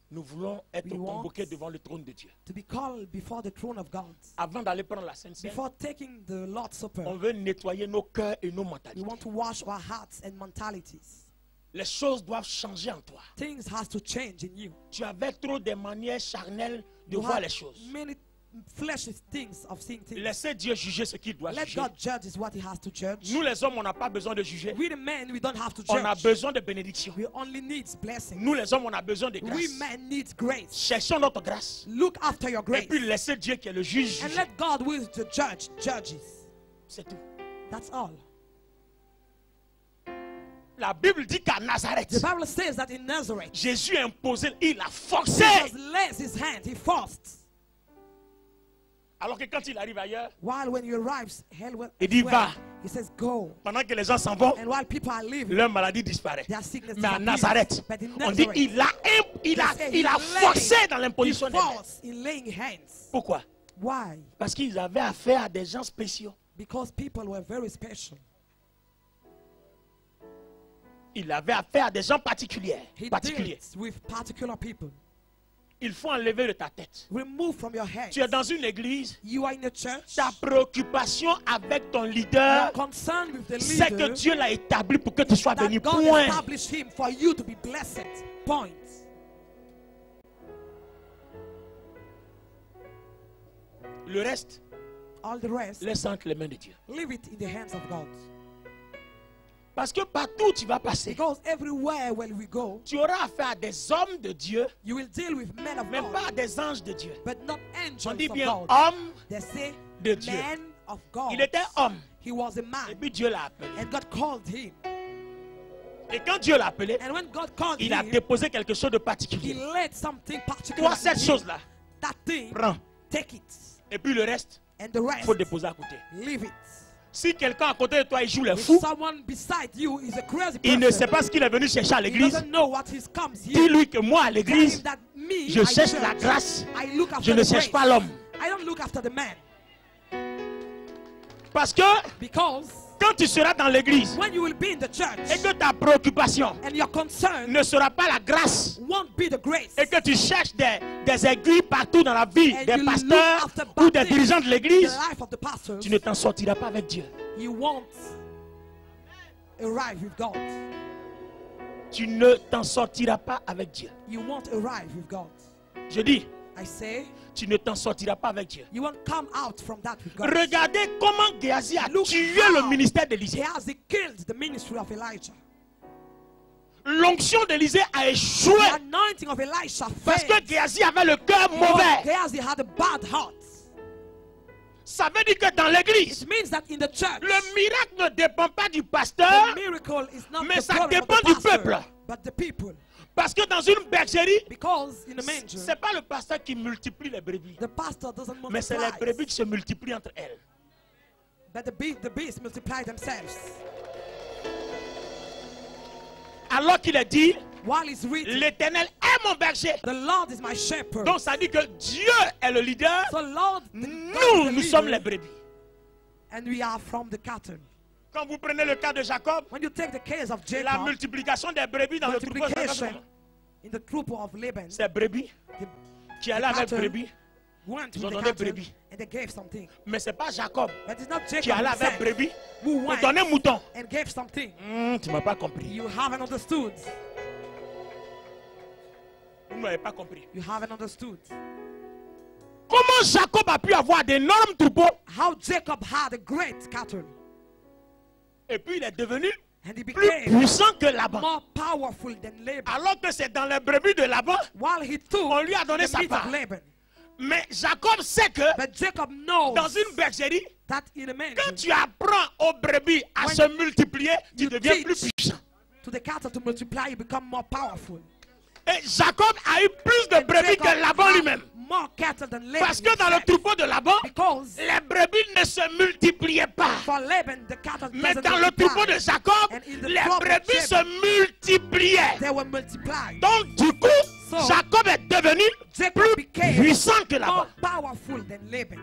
nous voulons être we want convoqués devant le trône de Dieu. to be called before the throne of God. Avant d'aller prendre la Sainte Seine, Before taking the Lord's Supper, on veut nettoyer nos cœurs et nos we mentalités. want to wash our hearts and mentalities. Les choses doivent changer en toi. Things has to change in you. Tu avais trop des manières charnelles de You voir have les choses. many fleshy things of seeing things. Laissez Dieu juger ce qu'il doit Let juger. God judge is what He has to judge. Nous les hommes, on n'a pas besoin de juger. We the men, we don't have to On a judge. besoin de bénédiction. We only need blessing. Nous les hommes, on a besoin de We grâce. men need grace. Cherchons notre grâce. Look after your Et grace. puis laissez Dieu qui est le juge And juger. let God, who is the judge, judges. C'est tout. That's all. La Bible dit qu'à Nazareth, The Bible says that in Nazareth, Jésus a imposé, il a forcé. Jesus lays His hand, He forced. Alors que quand il arrive ailleurs, While when He arrives, Il dit, va. He says, go. pendant que les gens s'en vont, And while people are leaving, leur maladie disparaît. their sickness Mais à disappears. Nazareth, But in on dit Nazareth, il a forcé dans l'imposition He des mains. forced in laying hands. Pourquoi? Why? Parce qu'ils avaient affaire à des gens spéciaux. Because people were very special. Il avait affaire à des gens particuliers. He particuliers. deals with particular people. Il faut enlever de ta tête. Remove from your head. Tu es dans une église, You are in a church. ta préoccupation avec ton You leader, are concerned with the c'est que leader. Dieu l'a établi pour que tu sois That béni. God Point. established him for you to be blessed. Point. Le reste, All the rest, laisse entre les mains de Dieu. leave it in the hands of God. Parce que partout où tu vas passer, Because everywhere where we go, tu auras affaire à des hommes de Dieu, you will deal with men of mais pas à God, des anges de Dieu. but not On angels dit of bien God. homme They say de Dieu. man of God. Il était homme. He was a Et man, puis Dieu l'a appelé. and God called him. Et quand Dieu l'a appelé, And when God called il a him, déposé quelque chose de he particulier. laid something particular. Toi, cette in him. chose-là, That thing, prends. take it. Et puis le reste, And the il rest, faut déposer à côté. leave it. Si quelqu'un à côté de toi, il joue les If fous, someone beside you is a crazy il ne sait person, pas ce qu'il est venu chercher à he l'église, doesn't know what he's comes here. dis-lui que moi, à Tell l'église, him that me, je I cherche church, la grâce. I look after Je ne the cherche grace. pas l'homme. I don't look after the man. Parce que Because quand tu seras dans l'église when you will be in the church et que ta préoccupation and your concern ne sera pas la grâce won't be the grace, et que tu cherches des aiguilles partout dans la vie and des you pasteurs look after ou bad des things, dirigeants de the l'église, life of the pastors, tu ne t'en sortiras pas avec Dieu. you won't arrive with God. Tu ne t'en sortiras pas avec Dieu. You won't arrive with God. Je dis, I say, tu ne t'en sortiras pas avec Dieu. you won't come out from that with God. Regardez comment Géasi a Look tué how le ministère d'Élisée. Gehazi killed the ministry of Elijah. L'onction d'Élisée a échoué The anointing of Elisha parce que failed. Géasi avait le cœur Because mauvais. Gehazi had a bad heart. Ça veut dire que dans l'église, It means that in the church, le miracle ne dépend pas du the pasteur, miracle is not mais the ça glory of dépend the du pastor, peuple. but the people. parce que dans une bergerie, Because in a manger, c'est pas le pasteur qui multiplie les brebis, the pastor doesn't mais c'est les multiply, brebis qui se multiplient entre elles. but the beasts multiply themselves. Alors qu'il est dit, While it's written, l'Éternel est mon berger. the Lord is my shepherd. Donc ça dit que Dieu est le leader, So Lord, nous, nous sommes les brebis. and we are from the cattle. Quand vous prenez le cas de Jacob, When you take the case of la Jacob, multiplication des brebis dans le troupeau, c'est multiplication in the troop of Laban, c'est brebis the qui allaient avec cattle brebis, went ils with ont the donné cattle brebis. and they gave something. Mais c'est pas Jacob But it's not qui Jacob allait avec himself brebis who pour went donner mouton. and gave something. Tu m'as pas compris. You haven't understood. Vous ne m'avez pas compris. You haven't understood. Comment Jacob a pu avoir d'énormes troupeaux How Jacob had a great cattle et puis il est devenu and he plus became puissant que Laban. more powerful than Laban. Alors que c'est dans les brebis de Laban, While he took on lui a donné the sa meat part. of Laban. Mais Jacob sait que But Jacob knows dans une bergerie, that in a manger, quand tu apprends aux brebis à When se multiplier, tu you deviens teach plus puissant. to the cattle to multiply, you become more powerful. Et Jacob a eu plus de And brebis Jacob que Laban had lui-même. more cattle than Laban. Parce que dans le himself. troupeau de Laban, Because les brebis ne se multipliaient pas. for Laban, the cattle Mais doesn't dans le multiply. troupeau de Jacob, And in the les trouble of brebis Jacob, se multipliaient. They were multiplied. Donc du coup, So, Jacob est devenu Jacob plus became puissant que Laban. more powerful than Laban.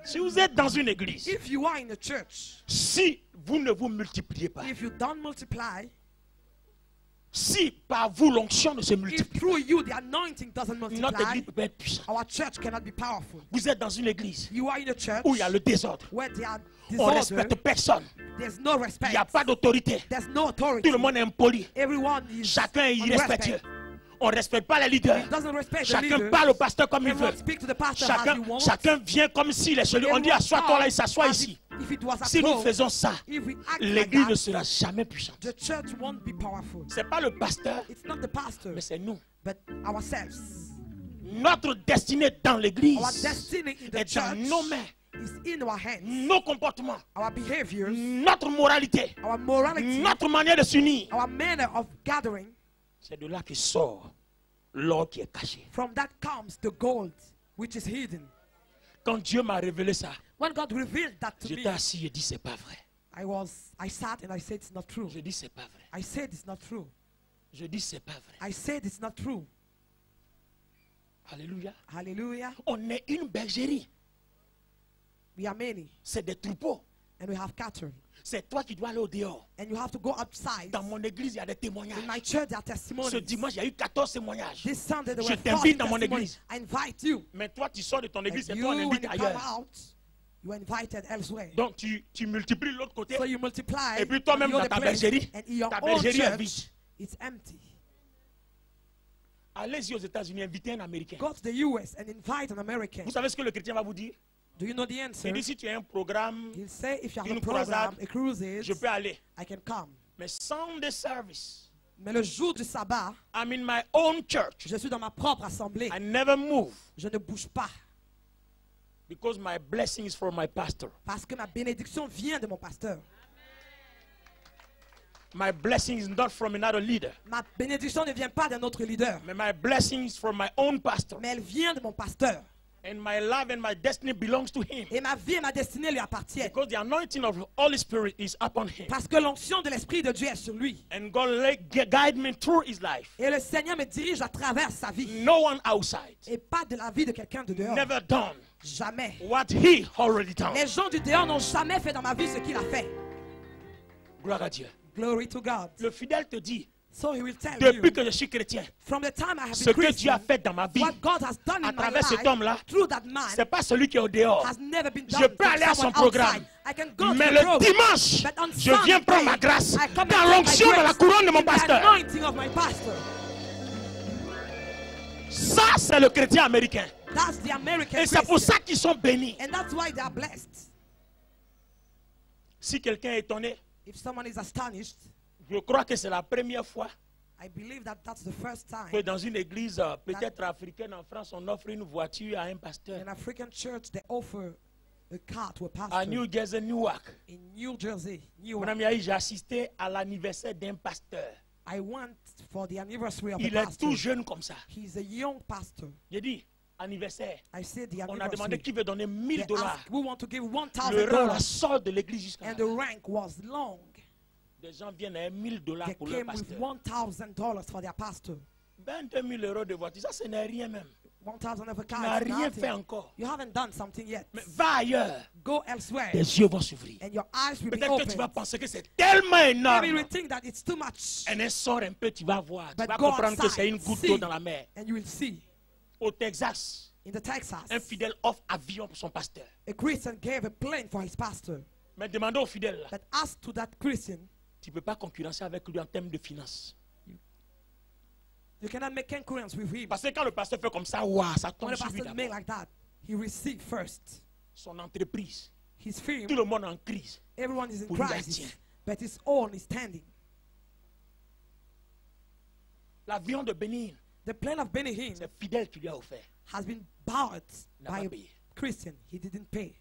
Si vous êtes dans une église, If you are in the church, si vous ne vous multipliez pas, if you don't multiply, si par vous l'onction ne se if multiplie, through you the anointing doesn't notre multiply, église peut pas être puissante. our church cannot be powerful. Vous êtes dans une église You are in a church où il y a le désordre. where there are On ne disorder, respecte personne. there's no Il respect, n'y a pas d'autorité. there's no authority. Tout le monde est impoli. Everyone is Chacun est on irrespectueux. respect. On ne respecte pas les leaders. He doesn't respect the Chacun leader. parle au pasteur comme il veut. Everyone speak to the pastor as he Chacun, wants. chacun vient comme s'il est celui. On dit Everyone assois-toi là, il acts s'assoit as ici. if it was at Si nous home. faisons ça, If we act like l'église ne that, sera jamais puissante. the church won't be powerful. Ce n'est pas le pasteur, It's not the pastor, mais c'est nous. but ourselves. Notre destinée dans l'église Our destiny in the est dans church nos mains, is in our hands. nos comportements, Our behaviors, notre moralité, our morality, notre manière de s'unir. our manner of gathering. C'est de là que sort l'or qui est caché. From that comes the gold, which is hidden. Quand Dieu m'a révélé ça, When God revealed that to me, j'étais assis et dit c'est pas vrai. I sat and I said it's not true. Je dis c'est pas vrai. I said it's not true. Je dis c'est pas vrai. I said it's not true. Alléluia. Hallelujah. On est une bergerie. We are many C'est des troupeaux. and we have cattle. C'est toi qui dois aller au dehors. And you have to go outside. Dans mon église, il y a des In my témoignages. church, there are Ce testimonies. dimanche, il y a eu 14 témoignages. This Sunday, there Je were 40 t'invite dans mon testimonies. église. I invite you. Mais toi, tu sors de ton église And et you, toi, on when invite you come ailleurs. out, you are invited elsewhere. Donc, tu multiplies l'autre côté. So you multiply. Et puis toi-même, in the dans ta other place, bergerie, and in your ta own bergerie est church, vide. it's empty. Allez-y aux États-Unis, invitez un Américain. Go to the US and invite an American. Vous savez ce que le chrétien va vous dire? Do you know the answer? Il dit si tu as un programme, He'll say, if you have une a program, croisade, a cruise, je peux aller. I can come. Mais Sunday service, Mais le jour du sabbat, I'm in my own church. je suis dans ma propre assemblée. I never move Je ne bouge pas. because my blessing is from my pastor. Parce que ma bénédiction vient de mon pasteur. My blessing is not from another leader, Ma bénédiction ne vient pas d'un autre leader, but my blessing is from my own pastor. mais elle vient de mon pasteur. And my life and my destiny belongs to him. Et ma vie et ma destinée lui appartiennent. Because the anointing of the Holy Spirit is upon him. Parce que l'onction de l'Esprit de Dieu est sur lui. And God guide me through his life. Et le Seigneur me dirige à travers sa vie. No one outside Et pas de la vie de quelqu'un de dehors. never done Jamais. what he already done. Les gens du dehors n'ont jamais fait dans ma vie ce qu'il a fait. Gloire à Dieu. Glory to God. Le fidèle te dit, So he will tell depuis you, que je suis chrétien, from the time I have ce been que Dieu a Christian, fait dans ma vie, what God has done à in my travers cet homme-là, life, through that man, c'est pas celui qui est au dehors. has never been Je done peux aller à from son someone programme. outside. I can go Mais to the le program, dimanche, but on je viens Sunday, prendre ma grâce I come dans and take l'onction my de la grace couronne de mon in the pasteur. anointing of my pastor. Ça, c'est le chrétien américain. That's the American Et c'est pour Christian. ça qu'ils sont bénis. And that's why they are blessed. Si quelqu'un est étonné, If someone is astonished, je crois que c'est la première fois I believe that that's the first que time dans une église peut-être africaine en France, on offre une voiture à un pasteur. in an African church they offer a car to a À pastor New Jersey, Newark. in New Jersey. Mon Newark. ami Aïe, j'ai assisté à l'anniversaire d'un pasteur. I went for the anniversary of Il the est pastor. tout jeune comme ça. He's a young pastor. J'ai dit, anniversaire. I said the On a demandé anniversary. qui veut donner They $1000. asked, we want to give Le rang, la $1,000. sort de l'église jusqu'à And the rank was long. Des gens viennent avec $1000 They pour leur came with pasteur. $1,000 for their pastor. 22 000 euros de voiture, ça, ce n'est rien même. 1,000 of a Tu car n'as is rien fait nothing. encore. You haven't done something yet. Mais va ailleurs. Go elsewhere. Tes yeux vont s'ouvrir. And your eyes will be Peut-être que tu vas open. penser que c'est tellement Maybe you énorme. will think that it's too much. Un sort un peu, tu vas voir. Tu But vas go comprendre que c'est une outside, goutte see, d'eau dans la mer. and you will see. Au Texas, In the Texas, un fidèle offre avion pour son pasteur. a Christian gave a plane for his pastor. Mais demandez au fidèle, là, But asked to that Christian, tu ne peux pas concurrencer avec lui en termes de finances. you cannot make concurrence with him. Parce que quand le pasteur fait comme ça, waouh, ça When tombe the sur lui pastor made d'abord. like that, he received first Son entreprise, his firm. tout le monde en crise. Everyone is in Pour lui, crisis, tiens. but his own is standing. L'avion de Bénin, The plane of Benny Hinn c'est fidèle qui lui a offert. has been bought Il n'a by pas a payé. Christian. He didn't pay.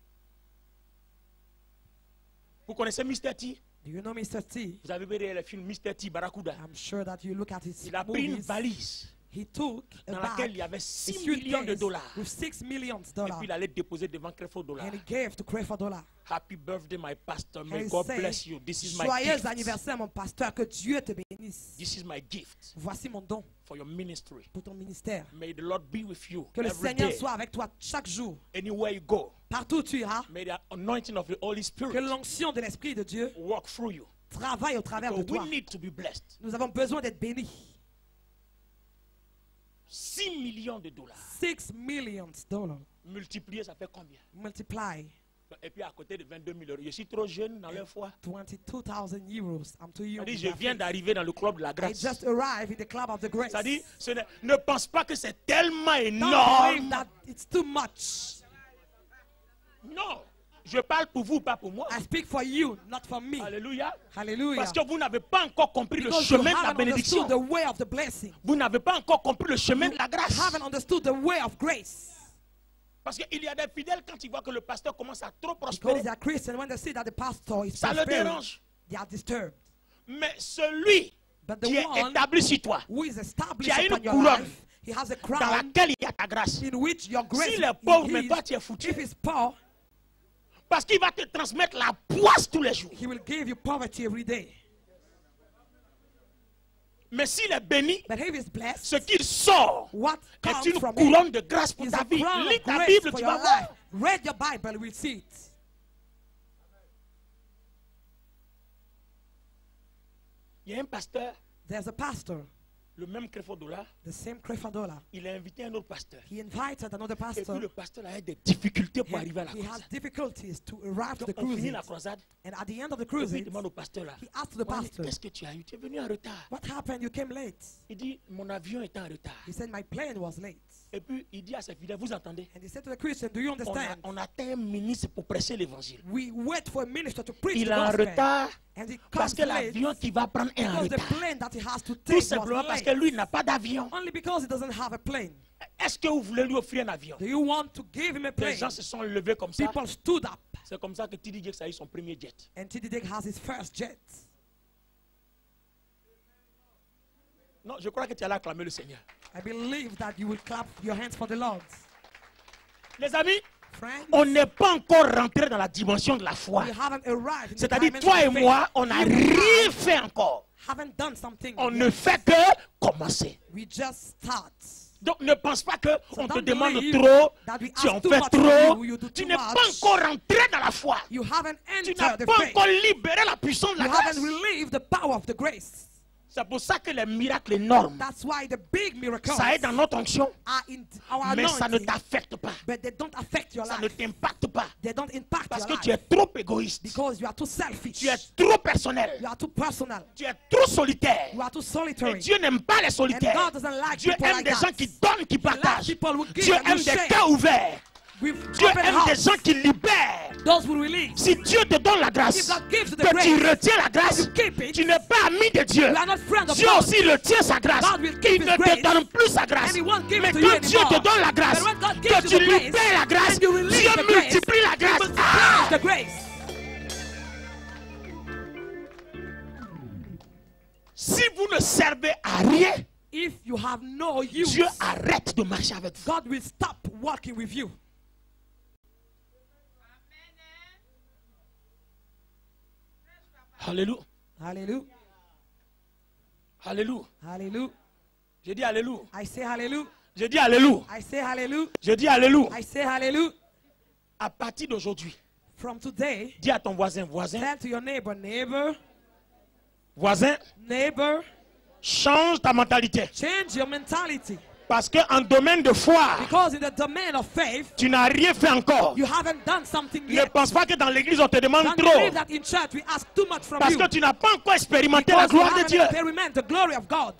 Vous connaissez Mr. T? Do you know Mr. T? Vous avez vu le film Mr. T Barracuda? I'm sure that you look at his Il a pris une movies. valise He took a dans bag, laquelle il y avait a 6 millions de suitcase dollars. with $6 million, Et puis il allait déposer devant Creflo Dollar. and he gave to Creflo Dollar. Happy birthday, my pastor. And May he God said, bless you. This is my Joyeux gift. anniversaire, mon pasteur, que Dieu te bénisse. This is my gift Voici mon don for your ministry. pour ton ministère. May the Lord be with you Que le every Seigneur day, soit avec toi chaque jour, anywhere you go. partout où tu iras. May the anointing of the Holy Que Spirit l'onction de l'Esprit de Dieu walk through you. travaille au travers de So we toi. need to be blessed. Nous avons besoin d'être bénis. 6 millions de dollars. $6 million. Multiplié, ça fait combien? Multiply Et puis à côté de 22 000 euros. Je suis trop jeune dans leur foi. 22,000 euros. I'm too young. C'est-à-dire, in je their viens faith. d'arriver dans le club de la I grâce. just arrived in the club of the grace. C'est-à-dire, ne pense pas que c'est tellement Don't believe énorme. that it's too much. Non. Je parle pour vous, pas pour moi. I speak for you, not for me. Alléluia. Hallelujah. Parce que vous n'avez pas encore compris le Because you chemin de la haven't bénédiction. understood the way of the blessing. Vous n'avez pas encore compris le chemin de la grâce. Haven't understood the way of grace. Parce qu'il y a des fidèles, quand ils voient que le pasteur commence à trop Because prospérer, they are Christian, when they see that the pastor is ça le prospering, dérange. they are disturbed. Mais celui But the qui est one établi sur toi, who is established qui a une upon your couronne life, he has a dans crown laquelle il y a ta grâce, in which your grace s'il est pauvre, is mais his. toi tu es foutu. If he's poor, Parce qu'il va te transmettre la poisse tous les jours. he will give you poverty every day. Mais s'il est béni, But if he's blessed, ce qu'il sort what est comes une from him couronne de grâce pour is ta a vie. crown Lis of ta grace Bible, for tu your vas life. voir. Read your Bible, we'll see it. Il y a un pasteur, There's a pastor, le même Creflo Dollar, the same Creflo Dollar. il a invité un autre pasteur. He invited another Et puis pastor. le pasteur a eu des difficultés pour He, arriver à la he has croisade. difficulties to arrive to the Donc on finit cruising. la croisade. And at the end of the Et puis il cruising, demande au pasteur là, he asked the Ouais, pastor, qu'est-ce que tu as eu? Tu es venu en retard. what happened? You came late. Il dit, mon avion est en retard. He said, my plane was late. Et puis il dit à ses fidèles, vous entendez? And he said to the Christian, do you understand? On attend un ministre pour prêcher l'évangile. We wait for a minister to preach Il the est en gospel. retard And he parce comes que late l'avion qu'il va prendre est en because the retard. plane that he has to Tout take simplement was parce que late. lui n'a pas d'avion. Only because he doesn't have a plane. Est-ce que vous voulez lui offrir un avion? Do you want to give him a Les plane? gens se sont levés comme ça. People stood up. C'est comme ça que T.D. Jakes a eu son premier jet. And T.D. Jakes has his first jet. Non, je crois que tu allais acclamer le Seigneur. I believe that you will clap your hands for the Lord. Les amis, Friends, on n'est pas encore rentré dans la dimension de la foi. we haven't arrived in the C'est-à-dire, dimension toi et of faith. moi, on n'a You and rien I fait encore. haven't done something On yet. ne fait que commencer. We just start. Donc ne pense pas qu'on te don't demande believe trop, that we tu ask en too fais much trop, from you, you do tu too n'es much. pas encore rentré dans la foi. You haven't Tu n'as entered the pas faith. encore libéré la puissance de la You grâce. haven't relieved the power of the grace. C'est pour ça que les miracles énormes, That's why the big miracles ça est dans notre onction, are in our mais ça ne anointing, t'affecte pas. but they don't affect your Ça ne life. t'impacte pas. They don't impact Parce your que tu es life trop égoïste. because you are too selfish. Tu es trop personnel. You are too personal. Tu es trop solitaire. You are too Et solitary. Dieu n'aime pas les And solitaires. God doesn't like Dieu people aime like des that. gens qui donnent, qui He likes partagent. people who give Dieu and who aime des share. cœurs ouverts. With Dieu open aime des hearts. gens qui libèrent. Those who release. Si Dieu te donne la grâce, If God gives you the que tu grace, retiens la grâce, you keep it. tu n'es pas ami de Dieu. You are not friend of Dieu God. aussi retient sa grâce. God will keep Il his ne te grace. donne plus sa grâce. And he won't give Mais it to you quand Dieu te anymore. donne la grâce, But when God que gives tu you the grace, libères la grâce, and you release Dieu the grace, multiplie la He grâce. multiplies the grace. Si vous ne servez à rien, If you have no use, Dieu arrête de marcher avec vous. God will stop working with you. Alléluia. Hallelujah. Alléluia. Hallelujah. J'ai dit Alléluia. I say hallelujah. J'ai dit Alléluia. I say hallelujah. J'ai dit Alléluia. I say hallelujah. À partir d'aujourd'hui, From today, dis à ton voisin, voisin, tell to your neighbor, neighbor, voisin, neighbor, change ta mentalité. change your mentality. Parce qu'en domaine de foi, Because in the domain of faith, tu n'as rien fait encore. you haven't done something Ne yet. pense pas que dans l'église on te demande Don't trop. believe that in church we ask too much from Parce you. que tu n'as pas encore expérimenté la Because you gloire de haven't Dieu. experimented the glory of God.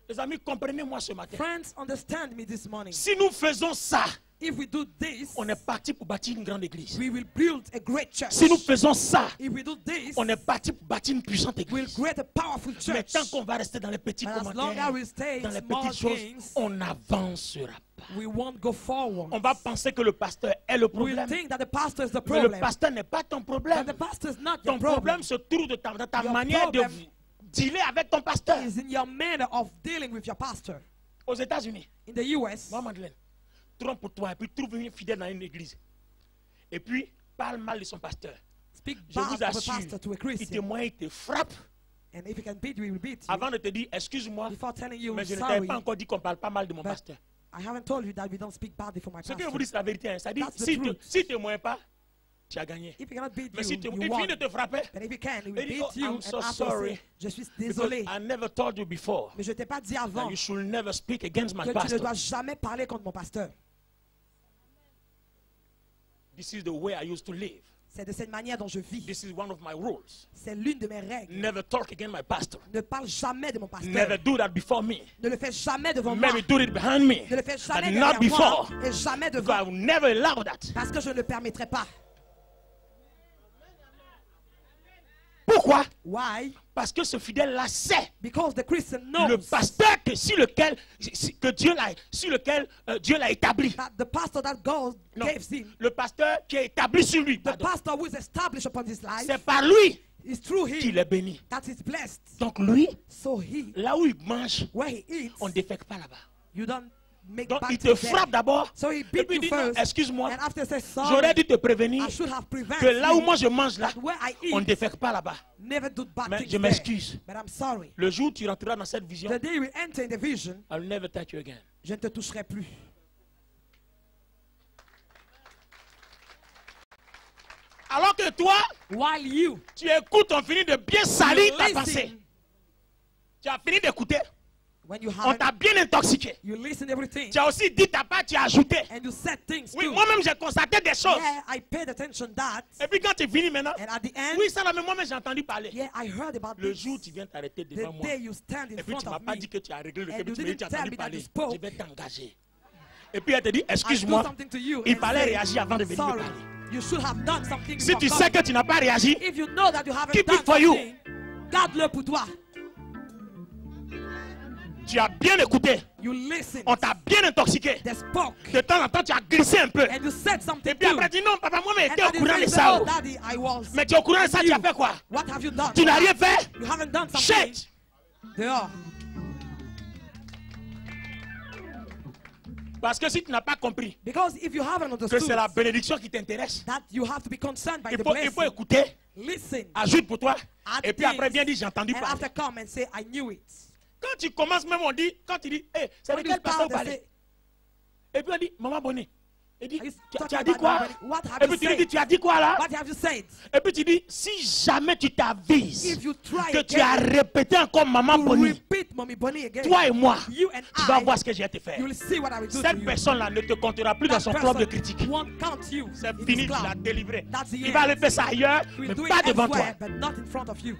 Les amis, comprenez-moi ce matin. Friends, understand me this morning. Si nous faisons ça, If we do this, on est parti pour bâtir une grande église. we will build a great church. Si nous faisons ça, If we do this, on est parti pour bâtir une puissante we'll église. create a powerful Mais church. tant qu'on va rester dans les petits And as long commentaires, as we stay dans in les small petites choses, things, on n'avancera pas. we won't go forward. On va penser que le pasteur est le We'll problème. think that the pastor is the Mais le problem. pasteur n'est pas ton And problème. the pastor is not your Ton problem. problème se trouve dans ta Your manière de problem dealer avec ton pasteur. is in your manner of dealing with your pastor. Aux États-Unis, In the US, moi, Madeleine, trompe-toi et puis trouve une fidèle dans une église. Et puis, parle mal de son pasteur. speak Je bad vous of a assure, pastor to a il te Christian. moyen, il te frappe. And if he can beat you, he will beat you. Avant de te dire, excuse-moi, Before telling you, mais je ne t'avais sorry, pas encore dit qu'on parle pas mal de mon but pasteur. I haven't told you that we don't speak badly for my Ce que je pastor. vous dis, c'est la vérité. Hein. C'est-à-dire, That's the si truth. tu ne moyen pas, tu as gagné. If he cannot beat Mais you, si tu you il won. finit de te frapper, But if he can, he will il dit, beat oh, you I'm and so after sorry. say, je suis because désolé. I never told you before Mais je t'ai pas dit that avant you should never speak against my que tu ne pastor. dois jamais parler contre mon pasteur. This is the way I used to live. C'est de cette manière dont je vis. This is one of my rules. C'est l'une de mes règles. Never talk against my pastor. Ne parle jamais de mon pasteur. Never do that before me. Ne le fais jamais devant moi. Maybe do it behind me. Ne le fais But jamais not derrière moi before. et jamais Because I devant. will never allow that. Parce que je ne le permettrai pas. Pourquoi? Why? Parce que ce fidèle-là sait Because the Christian le knows pasteur sur lequel Dieu l'a établi. that the pastor that God Non, gave him, le pasteur qui est établi sur lui. the pardon. pastor who is established upon his life, C'est par lui is through qu'il him est béni. that is blessed. Donc lui, So he, là où il mange, where he eats, on ne défecte pas là-bas. you don't make Donc bad il te things there. frappe d'abord. So he Et beat puis il you dit, non, first. excuse-moi, And after say j'aurais sorry, dû te prévenir I should have prevented que là où you moi je mange là, that where I on ne eat, défecte pas là-bas. never do bad Mais things je there. m'excuse. But I'm sorry. Le jour où tu rentreras dans cette vision, The day you will enter in the vision, I'll never touch you again. je ne te toucherai plus. Alors que toi, While you tu écoutes, on finit de bien salir ta listen, pensée. Tu as fini d'écouter, when you on t'a have bien intoxiqué. you listen everything Tu as aussi dit ta part, tu as ajouté. and you said things Oui, too. moi-même j'ai constaté des choses. Yeah, I paid attention that, Et puis quand tu finis maintenant, and at the end, oui, ça là, mais moi-même j'ai entendu parler. yeah, I heard about Le this. jour où tu viens t'arrêter The devant moi, day you stand in et puis tu front m'as of pas me dit que tu as réglé le and problème, you tu m'as dit didn't tu as tell entendu me that parler, you spoke, je vais t'engager. Et puis elle te dit, I do excuse-moi, something to you il and fallait say, réagir avant de venir me sorry, parler. you should have done something Si before tu God. sais que tu n'as pas réagi, If you know that you haven't keep done it for you. something, garde-le pour toi. tu as bien écouté, You listened. on t'a bien intoxiqué. They spoke. De temps en temps, tu as glissé un peu. And you said something Et puis too. après, tu dis non, papa, moi, jamais And été au I didn't courant de say, ça. oh, Daddy, I was. Mais tu es au courant de ça, tu as fait quoi? What have you done? Tu n'as rien fait? You haven't done something. Shit! They are. Parce que si tu n'as pas compris Because if you haven't que understood c'est la bénédiction qui t'intéresse, that you have to be concerned by the il faut blessing, écouter, listen. ajoute pour toi, Add et puis après things, viens dire j'ai entendu and parler. after come and say, I knew it. Quand tu commences même, on dit, quand tu dis, hey, c'est de When you quel pasteur start, vous they parlez? say, Et puis on dit, maman Bonnet. Il dit, Are you tu talking as dit about quoi? nobody? What have Et you puis tu lui said? dis, tu as dit quoi là? What have you said? Et puis tu dis, si jamais tu t'avises If you try que tu as again répété encore maman to Bonnie, repeat Mommy Bonnie again, toi et moi, you and tu vas I, voir ce que j'ai à te faire. you will see what I will do to Cette you. personne-là ne te comptera plus dans That son club de person critique. won't count you C'est in fini, his tu l'as club. délivré. That's the Il va end. aller faire ça ailleurs, He will mais do pas it devant toi. elsewhere, but not in front of you.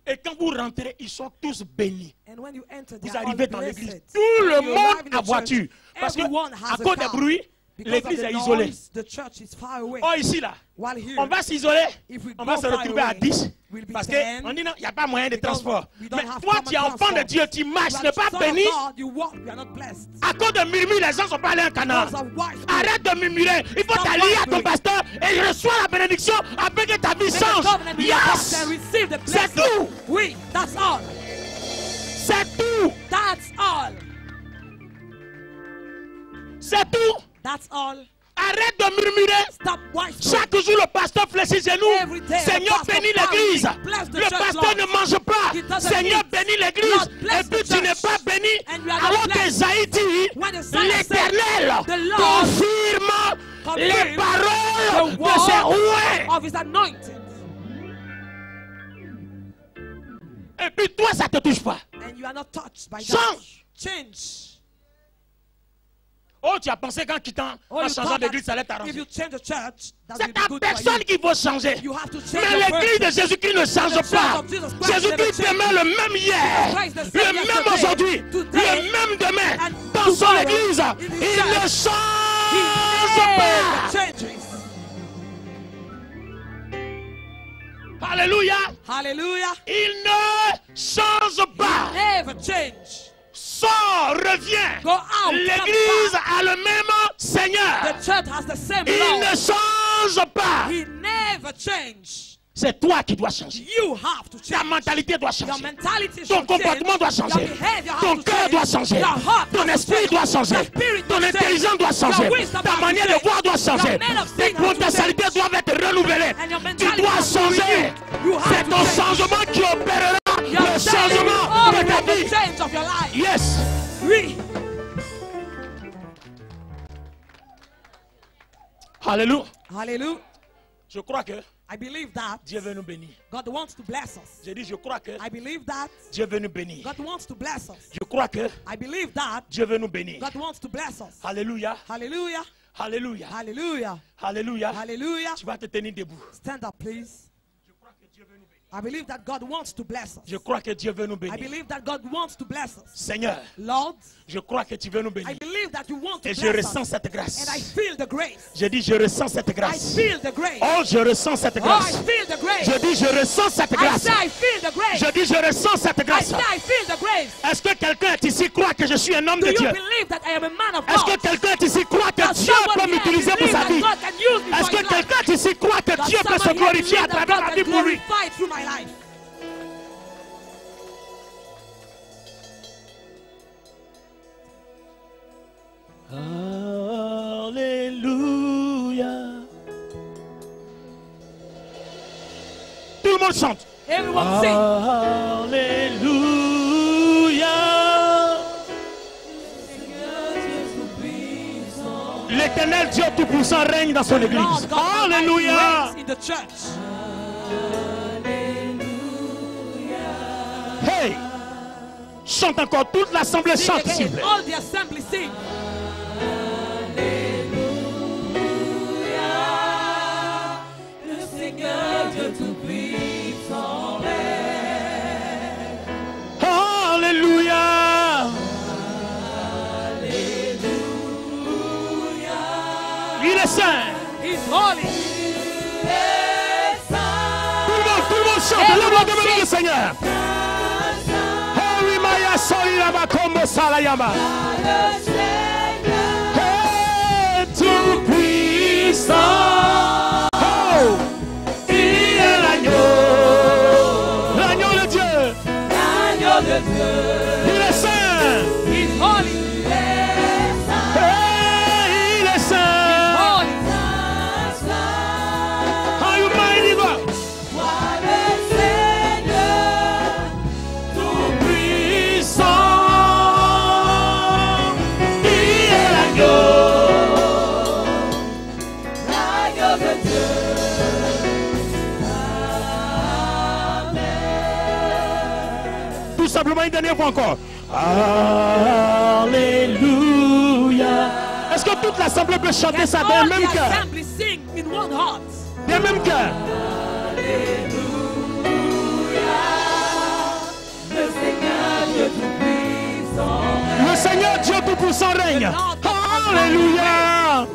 Et quand vous rentrez, ils sont tous bénis. And when you enter, they Vous are all arrivez dans l'église, blessed. tout le When you arrive monde in a the voiture. church, Parce que everyone has à a cause des car. bruits, Because l'église of est the isolée. noise, the church is far away. Oh, ici là, While here, on va s'isoler. if we On go va se far retrouver à away, 10. we'll be Parce 10, qu'on dit non, il n'y a pas moyen de because transport. we don't Mais have toi, common tu es enfant de transport. Dieu, tu marches, You tu n'es are pas the son béni. of God, you walk, you are not blessed. À cause de murmures, les gens ne sont pas allés en Canaan. Because of wife. Arrête de murmurer. Il faut Stop t'allier à ton whispering. pasteur et reçois la bénédiction afin que ta vie Make a change. covenant with your pastor and Yes! receive the C'est blessing. tout. Oui, that's all. C'est tout. That's all. C'est tout. That's all. Arrête de murmurer. Stop whispering. Chaque jour, le pasteur fléchit ses Every genoux. day, Seigneur, the pastor bénis bows. l'église. Bless the Le church, pasteur Lord. ne mange pas. He doesn't Seigneur, eat. bénis l'église. Lord, bless Et puis the tu n'es church. pas béni. And we are not Alors blessed. qu'Ésaïe dit, When the psalmist l'Éternel said, the Lord confirme les confirm paroles the de ses word rouets. of his anointed. Et puis toi, ça ne te touche pas. And you are not touched by that. Change. Change. Oh, tu as pensé qu'en quittant, Oh, en you changeant thought that d'église, ça allait if t'arranger. you change the church, that will C'est be ta good for personne you. qu'il faut changer. You have to change Mais your l'église de person. Jésus-Christ ne change The church pas. of Jesus Christ Jésus-Christ never demeure le même hier, Christ the same le même yesterday, aujourd'hui, today, le même demain. and Dans son tomorrow, église, in his il church, ne change pas. He never changes. Alléluia. Hallelujah. Il ne change pas. Never change. Sors, reviens. Go out. L'église come a le même back. Seigneur. The church has the same Il ne Lord. change pas. He never changes. C'est toi qui dois changer. You have to Ta change. mentalité doit Your changer. mentality Ton should comportement change. doit changer. Your behavior Ton has to cœur change. doit changer. Your heart Ton has to esprit change. doit changer. Your spirit Ton must intelligence change. doit changer. Your wisdom Ta has to manière de change. voir doit changer. Your man of sin Tes has to potentialités change. doivent être renouvelées. And your Tu mentality dois has to be changer. renewed. You have C'est to ton change. changement qui opérera Your le changement de ta the vie. change of your life. Yes. Oui. Alléluia. Hallelujah. Je crois que I believe that Dieu veut nous bénir. God wants to bless us. J'ai dit, je crois que I believe that Dieu veut nous bénir. God wants to bless us. Je crois que I believe that Dieu veut nous bénir. God wants to bless us. Alléluia. Hallelujah. Alléluia. Hallelujah. Alléluia. Hallelujah. Tu vas te tenir debout. Stand up, please. Je crois que Dieu veut nous bénir. I believe that God wants to bless us. Je crois que Dieu veut nous I bénir. believe that God wants to bless us. Seigneur, Lord, je crois que tu veux nous I bénir. believe that you want to Et je bless ressens us. cette grâce. And I feel the grace. Je dis, je ressens cette I grâce. feel the grace. Oh, je ressens cette Oh, I grâce. feel the grace. Je dis, je ressens cette I grâce. say I feel the grace. Je dis, je ressens cette I grâce. say I feel the grace. Est-ce que quelqu'un est ici croit que je suis un homme Do de you Dieu? believe that I am a man of Est-ce que God? quelqu'un est ici croit que Does Dieu someone peut here m'utiliser pour believe sa that vie? God can use me Est-ce for que his life? quelqu'un est ici croit que Does Dieu peut se someone here glorifier à believe that travers God la vie can pour lui? glorify through my life? Alléluia. Tout le monde chante. Everyone sing. Alléluia. L'Éternel Dieu Tout-Puissant règne dans son Lord église. God Almighty Alléluia. reigns in the church. Hey. Chante encore. Toute l'assemblée Sing chante, s'il vous again. plaît. All the assembly sing. Le Seigneur Dieu Tout-Puissant règne. Alléluia. Il est saint. He's holy. Tout le monde chante. Lève-la devant le Seigneur. Hey, Maya Soli Lama Kombo Salayama. Le Seigneur simplement une dernière fois encore. Alléluia. Est-ce que toute l'assemblée peut chanter ça d'un même cœur? D'un même cœur. Le Seigneur Dieu Tout-Puissant règne. Alléluia.